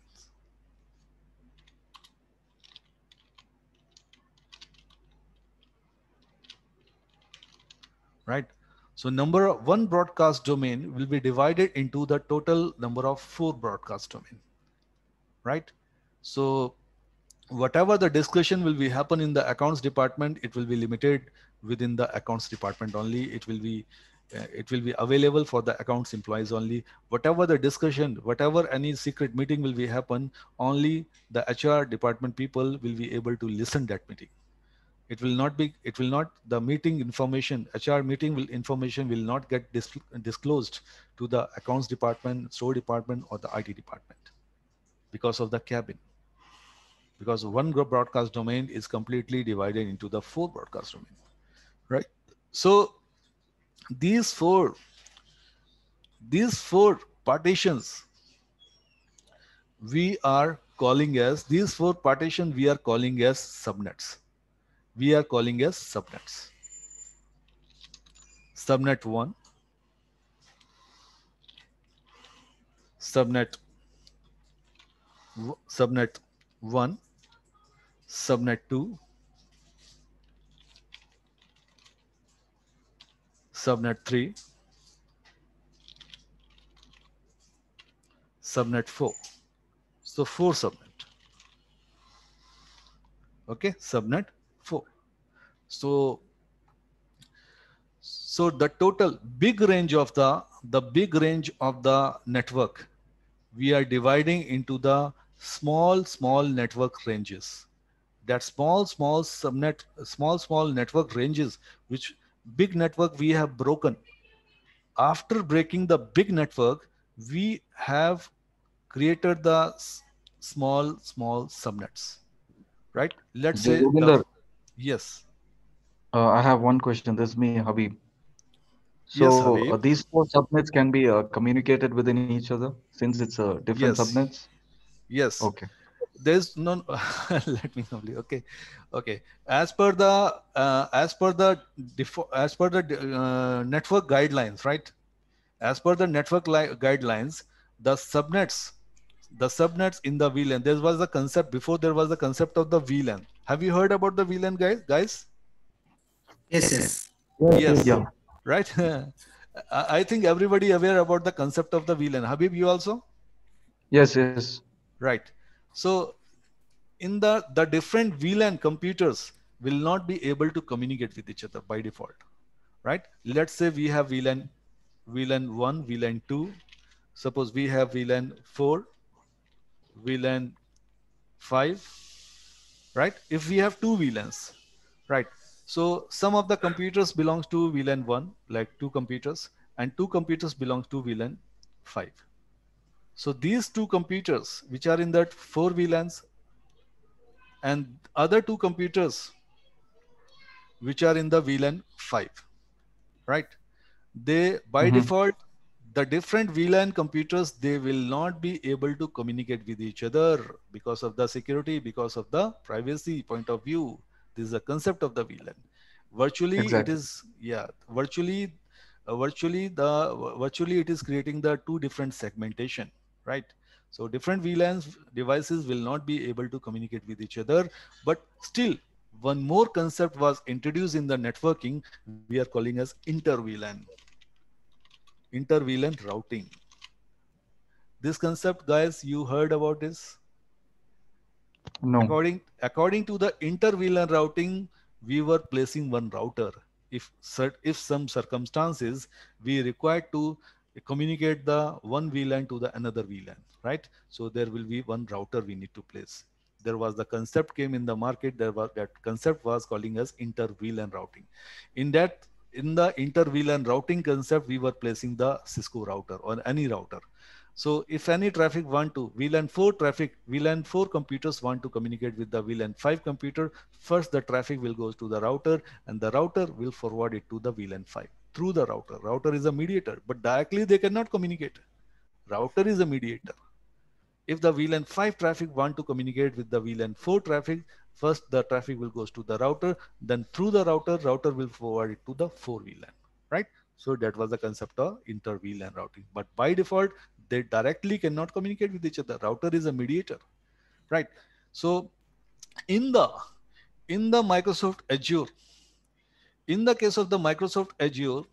Right? So one broadcast domain will be divided into the total number of 4 broadcast domain. Right? So whatever the discussion will be happen in the accounts department, it will be limited within the accounts department only. It will be available for the accounts employees only. Whatever the discussion, whatever any secret meeting will be happen, only the HR department people will be able to listen that meeting. The meeting information, HR meeting information will not get disclosed to the accounts department, store department, or the IT department because of the cabin. Because one broadcast domain is completely divided into the 4 broadcast domains, right? So these four partitions we are calling as subnets. We are calling as subnets. Subnet 1, subnet 1, subnet 2, subnet 3, subnet 4. So 4 subnet. Okay, subnet 4. So the total big range of the network, we are dividing into the small network ranges. That small network ranges, which big network we have broken. After breaking the big network, we have created the small subnets, right? Let's say yes. I have one question. This is me, Habib. Yes, So Habib. these 4 subnets can be communicated within each other since it's different Yes. subnets. Yes. Okay. There's no. Let me complete. Okay. As per the network guidelines, right? As per the network guidelines, the subnets in the VLAN. There was a concept before. There was the concept of the VLAN. Have you heard about the VLAN, guys? Yes. Yes. Yeah. Right. I think everybody aware about the concept of the VLAN. Habib, you also? Yes. Right. So in the different VLAN computers will not be able to communicate with each other by default, right? Let's say we have VLAN 1, VLAN 2. Suppose we have VLAN 4, VLAN 5, right? If we have 2 VLANs, right? So some of the computers belongs to VLAN 1, like 2 computers, and 2 computers belongs to VLAN 5. So these 2 computers which are in that 4 VLANs and other 2 computers which are in the VLAN 5, right? They by default, the different VLAN computers, they will not be able to communicate with each other because of the security, because of the privacy point of view. This is the concept of the VLAN. Virtually, it Exactly. is virtually it is creating the 2 different segmentation, right? So different VLANs devices will not be able to communicate with each other, but still one more concept was introduced in the networking. We are calling as inter-VLAN routing. This concept, guys, you heard about this? No. According to the inter-VLAN routing, we were placing one router. If some circumstances we required to communicate the one VLAN to the another VLAN, right? So there will be one router we need to place. There was the concept came in the market. That concept was calling as inter-VLAN routing. In the inter-VLAN routing concept, we were placing the Cisco router or any router. So if any traffic want to, VLAN 4 traffic, VLAN 4 computers want to communicate with the VLAN 5 computer, first the traffic will go to the router and the router will forward it to the VLAN 5 through the router. Router is a mediator, but directly they cannot communicate. Router is a mediator. If the VLAN 5 traffic want to communicate with the VLAN 4 traffic, first the traffic will goes to the router, then through the router will forward it to the 4 VLAN, right? So that was the concept of inter VLAN routing. But by default, they directly cannot communicate with each other. Router is a mediator, right? So in the Microsoft Azure, in the case of the Microsoft Azure,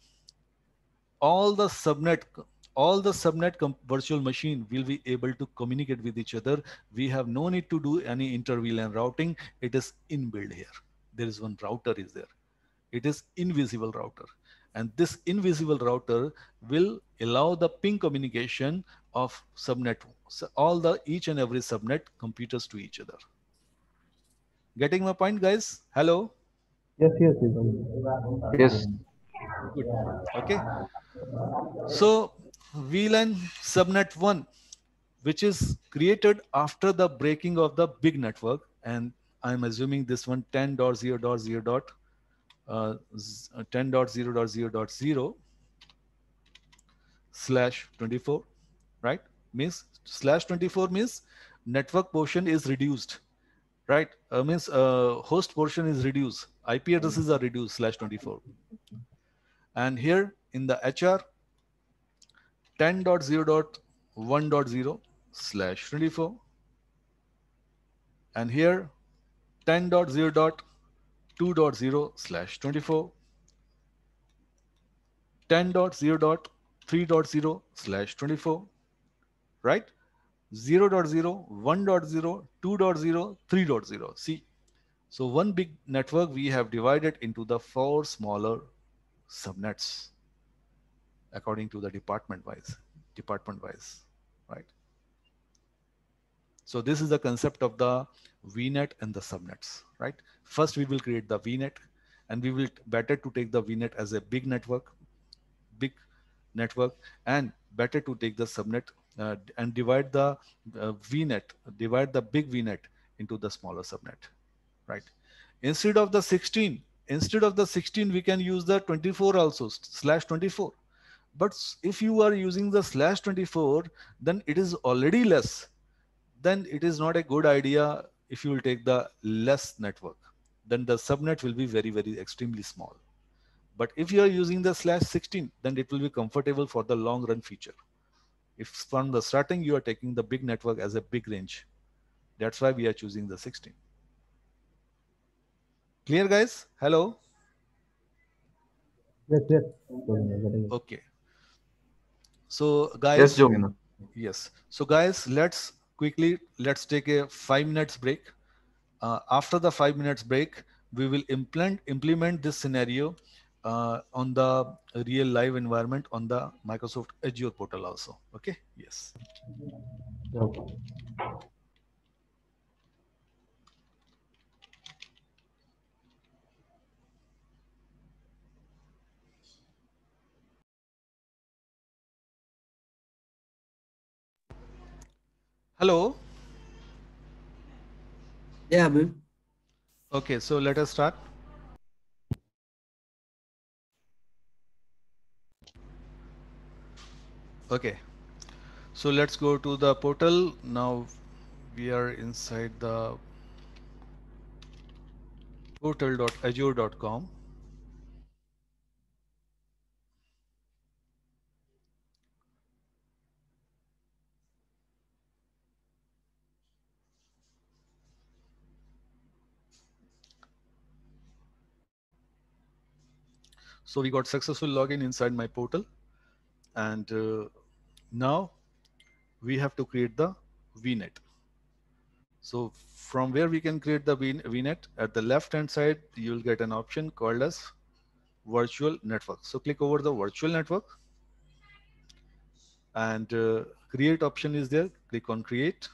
all the subnet virtual machine will be able to communicate with each other. We have no need to do any inter VLAN routing. It is inbuilt here. There is one router is there. It is invisible router. And this invisible router will allow the ping communication of subnet, all the each and every subnet computers to each other. Getting my point, guys? Hello? Yes, yes, Yes. Good. Okay. So VLAN subnet 1, which is created after the breaking of the big network, and I'm assuming this one 10.0.0.10.0.0.0 /24, right? Means /24 means network portion is reduced, right? Means host portion is reduced. IP addresses are reduced /24. And here in the HR 10.0.1.0/24, and here 10.0.2.0/24, 10.0.3.0/24, right? 0.0, 1.0, 2.0, 3.0. See, so one big network we have divided into the 4 smaller subnets according to the department wise, right? So this is the concept of the VNet and the subnets, right? First, we will create the VNet, and we will better to take the VNet as a big network, and better to take the subnet and divide the VNet, divide the big VNet into the smaller subnet, right? Instead of the 16, we can use the 24 also, /24. But if you are using the /24, then it is already less. Then it is not a good idea if you will take the less network. Then the subnet will be very, very extremely small. But if you are using the /16, then it will be comfortable for the long run feature. If from the starting you are taking the big network as a big range, that's why we are choosing the 16. Clear, guys? Hello? yes, yes. Okay. So guys, Yes, Jovina. yes. So guys, let's take a 5 minutes break. After the 5 minutes break, we will implement this scenario on the real live environment on the Microsoft Azure portal also. Okay. Yes. Okay. Hello. Yeah, Abhi. Okay. So let us start. Okay. So let's go to the portal. Now we are inside the portal.azure.com. So we got successful login inside my portal, and now we have to create the VNet. So from where we can create the VNet, at the left hand side, you'll get an option called as virtual network. So click over the virtual network, and create option is there. Click on create.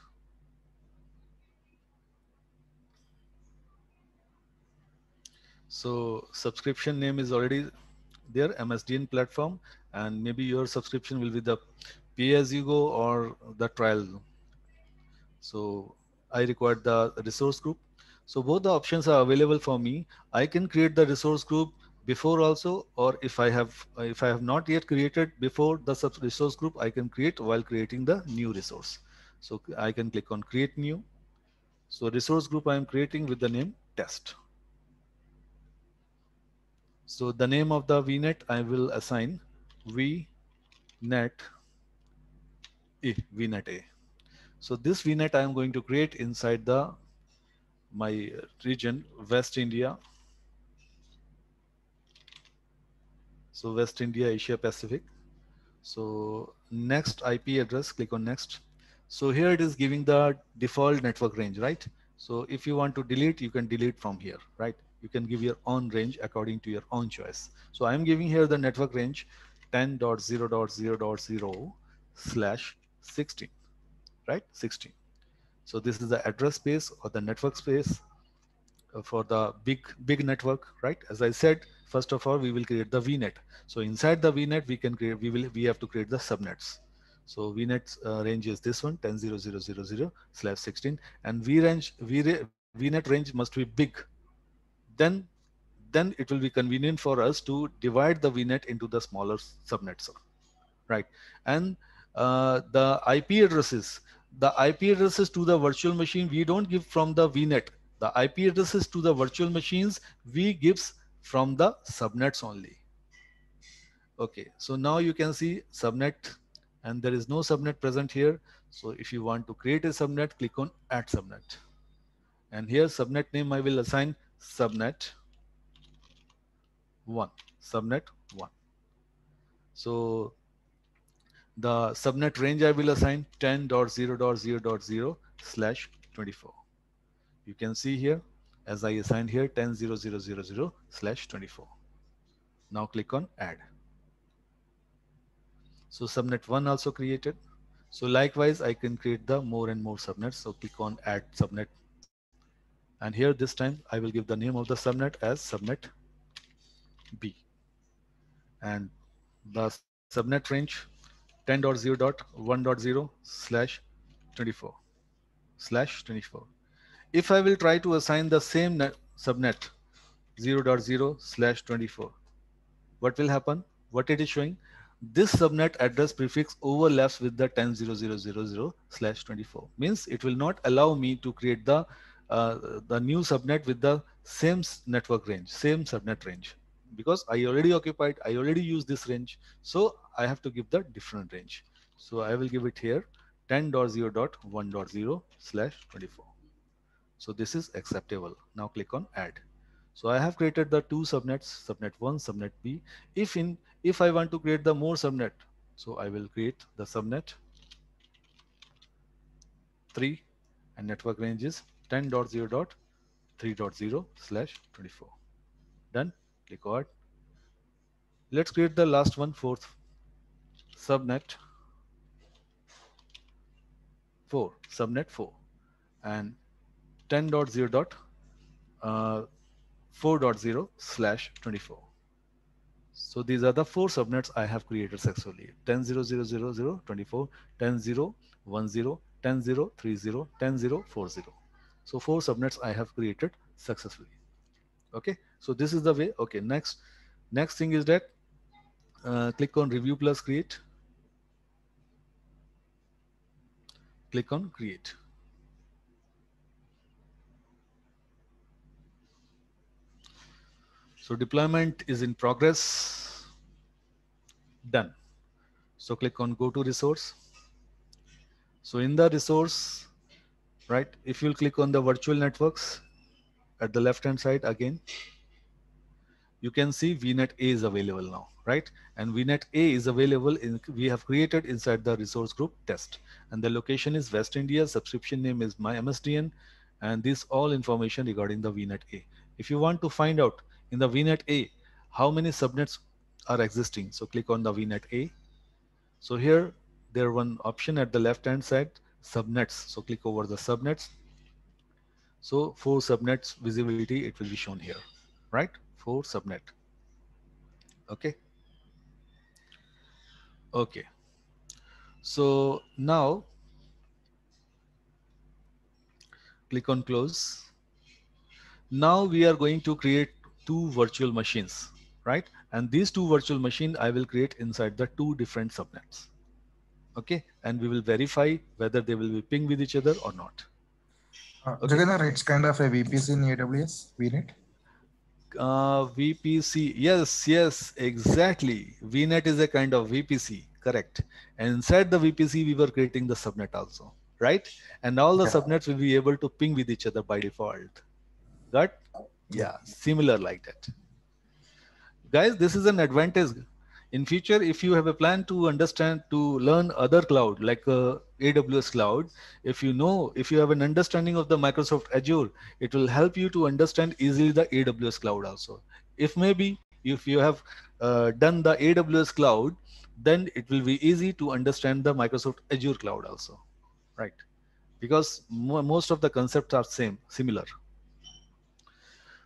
So subscription name is already there, MSDN platform, and maybe your subscription will be the pay as you go or the trial. So I require the resource group. So both the options are available for me. I can create the resource group before also, or if I have not yet created before the sub resource group, I can create while creating the new resource. So I can click on create new. So resource group I am creating with the name test. So the name of the VNet I will assign VNet VNet A. So this VNet I am going to create inside the my region West India. So West India, Asia Pacific. So next IP address, click on next. So here it is giving the default network range, right? So if you want to delete, you can delete from here, right? You can give your own range according to your own choice. So I'm giving here the network range 10.0.0.0/16, right? 16. So this is the address space or the network space for the big network, right? As I said, first of all, we will create the VNet. So inside the VNet, we can create, we have to create the subnets. So VNet range is this one, 10.0.0.0/16, and VNet range must be big. Then then it will be convenient for us to divide the VNet into the smaller subnets, right? And the IP addresses to the virtual machine, we don't give from the VNet. The IP addresses to the virtual machines, we gives from the subnets only. Okay, so now you can see subnet, and there is no subnet present here. So if you want to create a subnet, click on add subnet. And here subnet name I will assign subnet 1, subnet 1. So the subnet range I will assign 10.0.0.0/24. You can see here as I assigned here 10.0.0.0/24. Now click on add. So subnet 1 also created. So likewise, I can create the more and more subnets. So click on add subnet. And here this time I will give the name of the subnet as subnet B. And the subnet range 10.0.1.0/24. If I will try to assign the same subnet 0.0/24, what will happen? What it is showing? This subnet address prefix overlaps with the 10.0.0.0/24. Means it will not allow me to create the new subnet with the same network range, same subnet range, because I already use this range. So I have to give the different range. So I will give it here 10.0.1.0/24. So this is acceptable. Now click on add. So I have created the two subnets, subnet 1, subnet B. If I want to create the more subnet, so I will create the subnet 3, and network range is 10.0.3.0/24. Done. Click on. Let's create the last one, fourth subnet 4, subnet 4, and 10.0.4.0/24. So these are the four subnets I have created successfully: 10.0.0.0.24, 10.0.10, 10.0.30, 10.0.40. So four subnets I have created successfully. Okay, so this is the way. Okay, next thing is that click on review plus create. Click on create. So deployment is in progress. Done. So click on go to resource. So in the resource, right, if you'll click on the virtual networks at the left hand side again, you can see VNet A is available now, right? And VNet A is available we have created inside the resource group test, and the location is West India, subscription name is my MSDN, and this all information regarding the VNet A. If you want to find out in the VNet A how many subnets are existing, so click on the VNet A. So here there one option at the left hand side, subnets. So click over the subnets. So 4 subnets visibility, it will be shown here, right? 4 subnet. Okay. Okay. So now click on close. Now we are going to create two virtual machines, right? And these two virtual machines I will create inside the two different subnets. Okay, and we will verify whether they will be ping with each other or not. Okay. Jagannathan, it's kind of a VPC in AWS, VNet. VPC, yes, exactly. VNet is a kind of VPC, correct. And inside the VPC, we were creating the subnet also, right? And all the Yeah. subnets will be able to ping with each other by default. Got? Yeah, similar like that. Guys, this is an advantage. In future, if you have a plan to understand, to learn other cloud, like AWS cloud, if you have an understanding of the Microsoft Azure, it will help you to understand easily the AWS cloud also. If maybe, if you have done the AWS cloud, then it will be easy to understand the Microsoft Azure cloud also, right? Because most of the concepts are similar.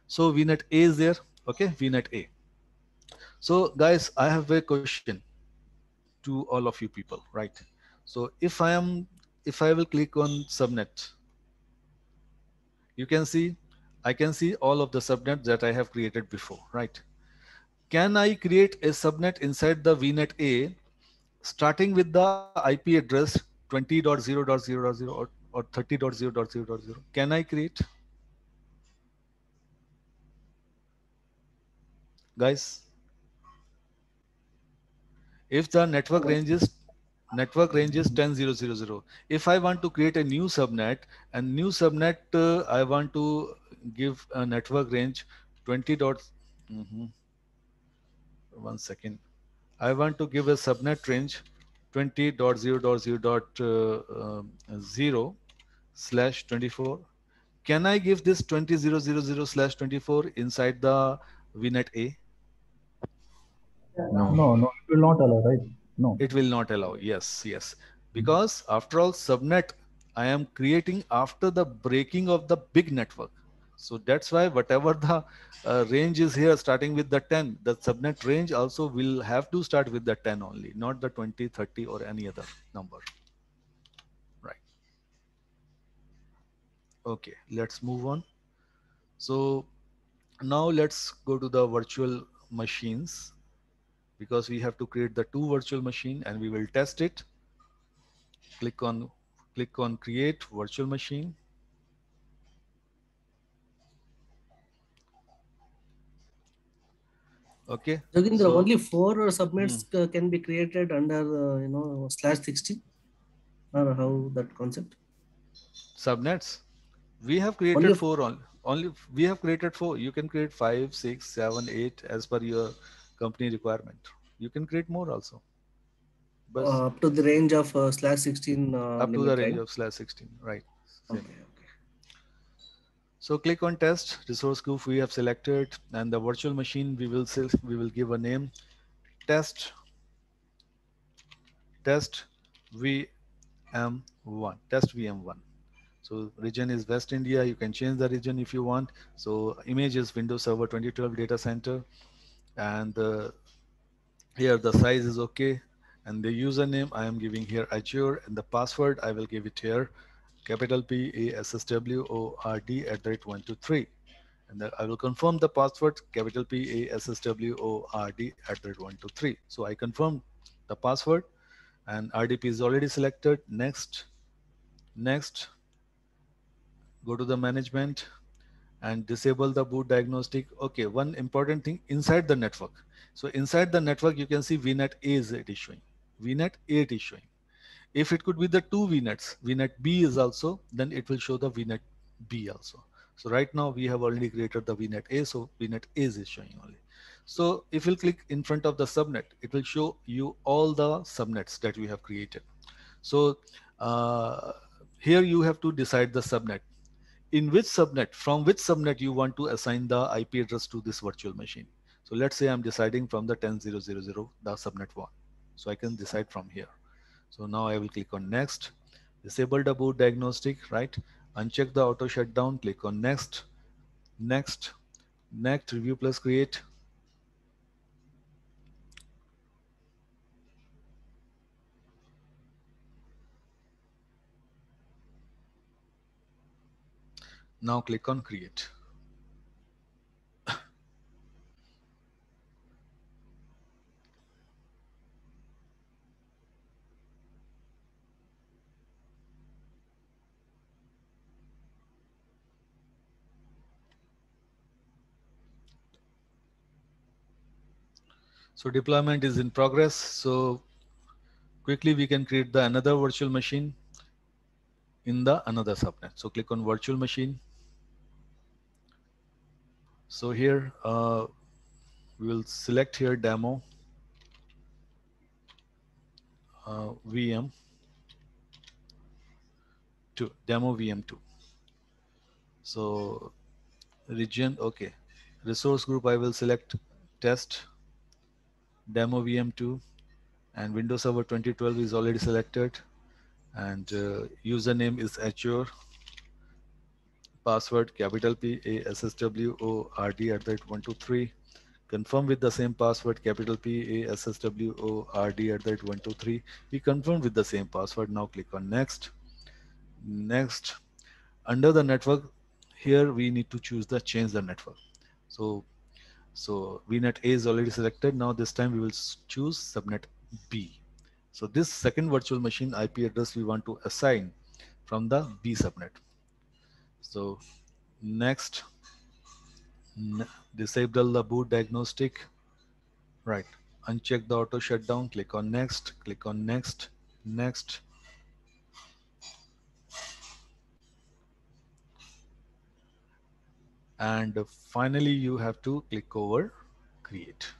So VNet A is there, okay, VNet A. So guys, I have a question to all of you people, right? So if I will click on subnet, you can see, I can see all of the subnets that I have created before, right? Can I create a subnet inside the VNet A starting with the IP address 20.0.0.0 or 30.0.0.0? Can I create? Guys, if the network range is 10.0.0.0, if I want to create a new subnet, and new subnet I want to give a network range 20 dot mhm, 1 second, I want to give a subnet range 20.0.0.0 slash 24. Can I give this 20.0.0.0 slash 24 inside the VNet A? No. No, it will not allow, right? No. It will not allow. Yes. Because after all, subnet I am creating after the breaking of the big network. So that's why whatever the range is here starting with the 10, the subnet range also will have to start with the 10 only, not the 20, 30 or any other number. Right. Okay, let's move on. So now let's go to the virtual machines, because we have to create the two virtual machine and we will test it. Click on create virtual machine. Okay. Jogindra, So only four subnets can be created under /60, or how that concept? subnets, we have created Only four only we have created four. You can create 5, 6, 7, 8 as per your company requirement. You can create more also. But up to the range of /16 up to the limit, range right? of /16, right? Same. Okay. So click on test resource group we have selected, and the virtual machine we will give a name, test VM1, test VM1. So region is West India. You can change the region if you want. So image is Windows Server 2012 data center, and here the size is okay, and the username I am giving here Azure, and the password I will give it here, capital PASSWORD and I will confirm the password, capital PASSWORD So I confirm the password, and RDP is already selected. Next, go to the management and disable the boot diagnostic. Okay, one important thing inside the network. So inside the network, you can see VNet A is it is showing. VNet A it is showing. If it could be the two VNets, VNet B is also, then it will show the VNet B also. So right now we have already created the VNet A, so VNet A is showing only. So if you click in front of the subnet, it will show you all the subnets that we have created. So here you have to decide the subnet. In which subnet, from which subnet you want to assign the IP address to this virtual machine. So let's say I'm deciding from the 10.0.0.0, the subnet one. So I can decide from here. So now I will click on next, disable the boot diagnostic, right? Uncheck the auto shutdown, click on next, review plus create. Now click on create. So deployment is in progress. So quickly we can create the another virtual machine in the another subnet. So click on virtual machine. So here we will select here demo VM2, demo VM2. So region, okay. Resource group, I will select test demo VM2, and Windows Server 2012 is already selected, and username is Azure, password capital P A S S W O R D @123. Confirm with the same password capital P A S S W O R D @123. We confirm with the same password. Now click on next. Next, under the network, here we need to choose the change the network. So VNet A is already selected. Now this time we will choose subnet B. So this second virtual machine IP address we want to assign from the B subnet. So next, disable the boot diagnostic. Right. Uncheck the auto shutdown. Click on next. Click on next. Next. And finally, you have to click over create.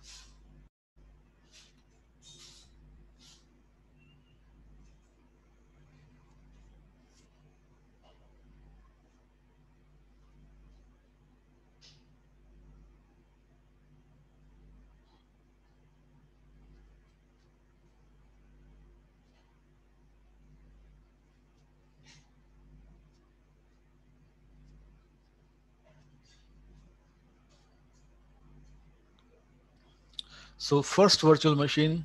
So first virtual machine,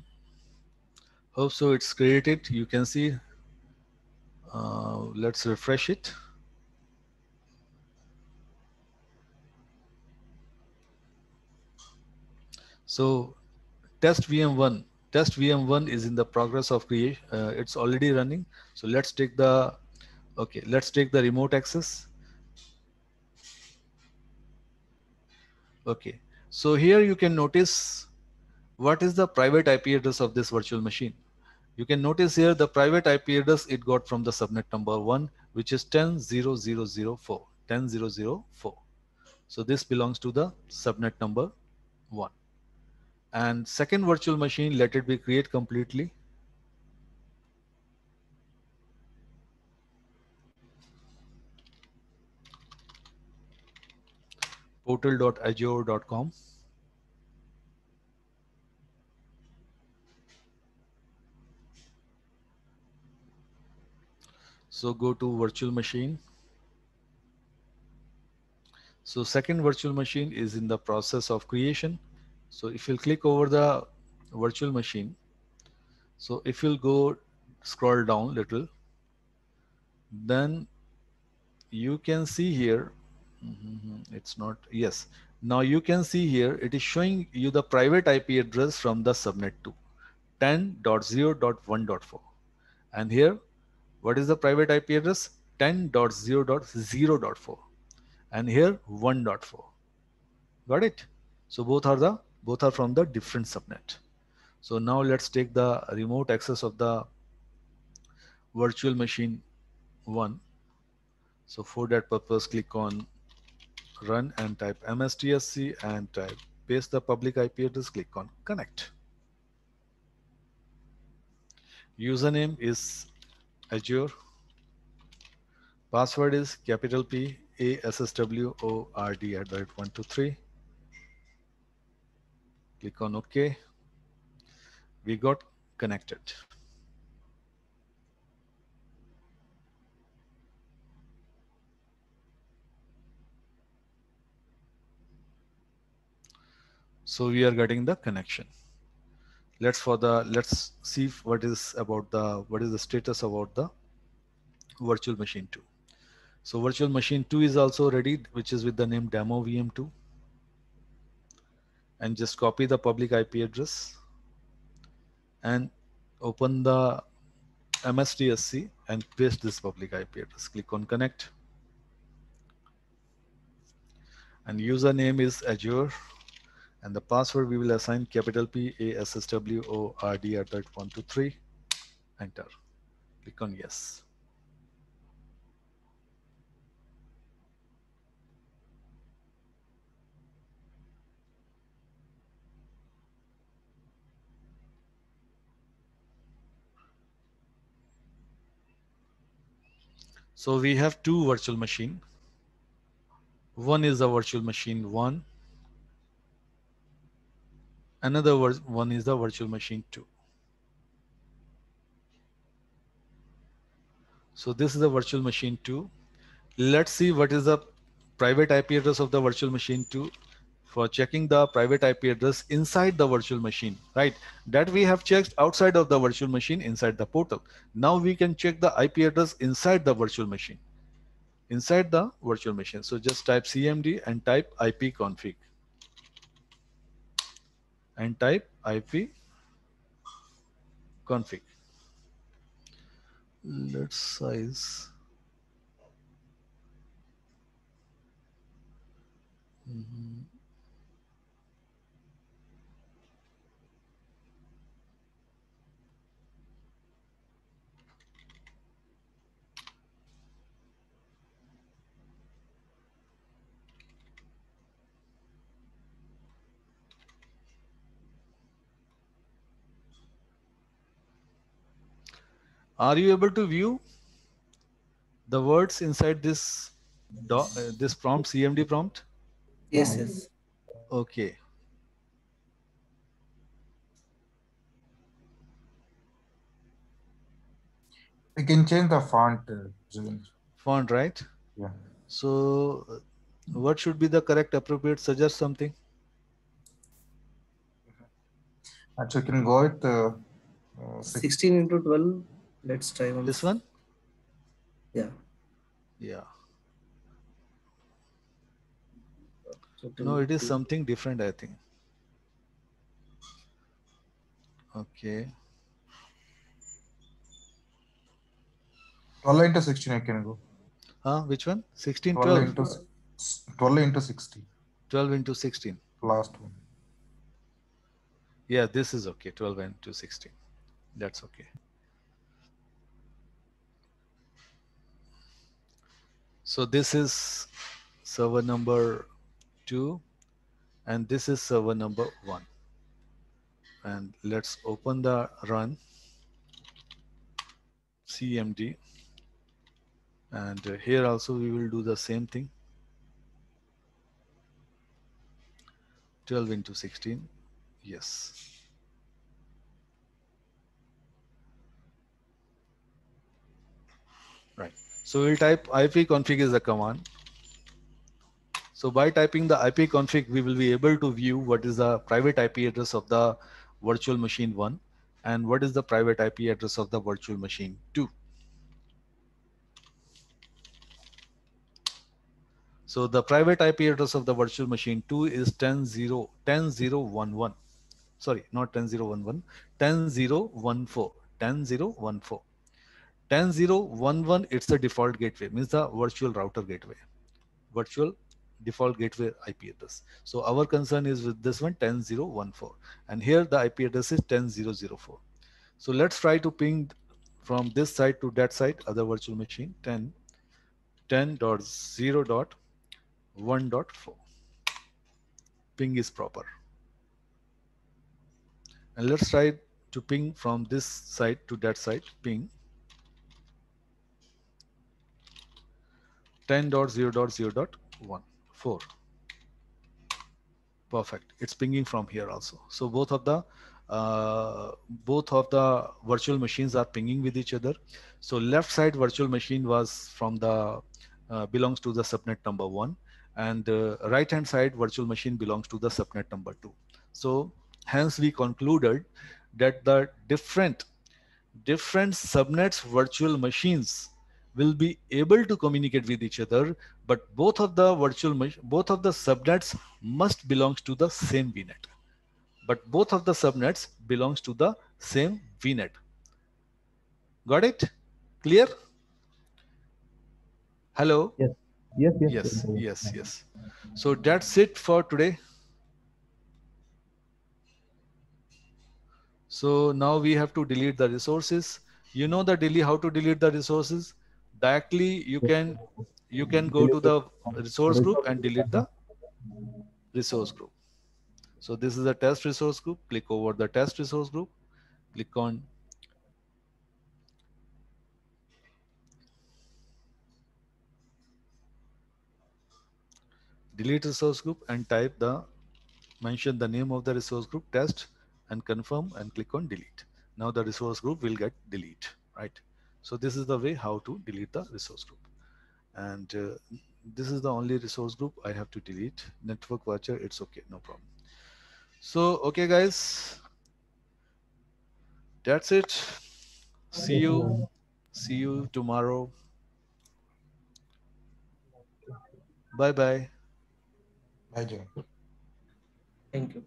hope so it's created. You can see, let's refresh it. So test VM1 is in the progress of creation. It's already running. So let's take the, okay, let's take the remote access. Okay, so here you can notice what is the private IP address of this virtual machine. You can notice here the private IP address it got from the subnet number 1, which is 10.0.0.0.4, 10.0.0.4. So this belongs to the subnet number 1. And second virtual machine, let it be create completely. portal.azure.com. So go to virtual machine. So second virtual machine is in the process of creation. So if you'll click over the virtual machine, so if you'll go scroll down little, then you can see here, it's not, yes. Now you can see here, it is showing you the private IP address from the subnet 2, 10.0.1.4. And here, what is the private IP address? 10.0.0.4. And here 1.4. Got it? So both are from the different subnet. So now let's take the remote access of the virtual machine 1. So for that purpose, click on run and type mstsc and type paste the public IP address, click on connect. Username is Azure. Password is capital P ASSWORD @123. Click on OK. We got connected. So we are getting the connection. Let's see what is the status about the virtual machine 2. So virtual machine 2 is also ready, which is with the name demo VM2. And just copy the public IP address and open the MSDSC and paste this public IP address. Click on connect. And username is Azure. And the password we will assign capital PASSWORD@123. Enter. Click on yes. So we have two virtual machine. One is the virtual machine 1. Another one is the virtual machine 2. So this is the virtual machine 2. Let's see what is the private IP address of the virtual machine 2 for checking the private IP address inside the virtual machine, right? That we have checked outside of the virtual machine inside the portal. Now we can check the IP address inside the virtual machine. Inside the virtual machine. So just type CMD and type ipconfig. And type ipconfig. Let's size. Are you able to view the words inside this this prompt, CMD prompt? Yes, yes. Okay. We can change the font. Font, right? Yeah. So what should be the correct appropriate? Suggest something. Actually, you can go with 16 into 12. Let's try one. This one? Yeah. Yeah. So No, it is something different, I think. Okay. 12 into 16 you can go. Which one? 16, 12 into 16. 12 into 16. Last one. Yeah, this is okay. 12 into 16. That's okay. So this is server number 2 and this is server number 1. And let's open the run CMD. And here also we will do the same thing. 12 into 16. Yes. Right. So we'll type ipconfig is the command. So by typing the ipconfig, we will be able to view what is the private IP address of the virtual machine 1 and what is the private IP address of the virtual machine 2. So the private IP address of the virtual machine 2 is 10.0.11. Sorry, not 10.0.11, 10.0.14, 10.0.14. 10.0.11, it's the default gateway, means the virtual router gateway, virtual default gateway IP address. So our concern is with this one 10.0.14 and here the IP address is 10.0.04. So let's try to ping from this side to that side, other virtual machine 10.0.1.4. Ping is proper. And let's try to ping from this side to that side, ping 10.0.0.14. Perfect. It's pinging from here also. So both of the virtual machines are pinging with each other. So left side virtual machine was from the belongs to the subnet number 1, and right hand side virtual machine belongs to the subnet number 2. So hence we concluded that the different subnets virtual machines will be able to communicate with each other, but both of the subnets must belong to the same VNet. But both of the subnets belongs to the same VNet. Got it? Clear? Hello? Yes. Yes. So that's it for today. So now we have to delete the resources. You know how to delete the resources? Directly you can go to the resource group and delete the resource group. So this is a test resource group. Click over the test resource group. Click on delete resource group and mention the name of the resource group, test, and confirm, and click on delete. Now the resource group will get delete, right? So this is the way how to delete the resource group. And this is the only resource group I have to delete. Network watcher, it's okay, no problem. So, okay guys, that's it. See you tomorrow. Bye bye. Bye, Jay. Thank you.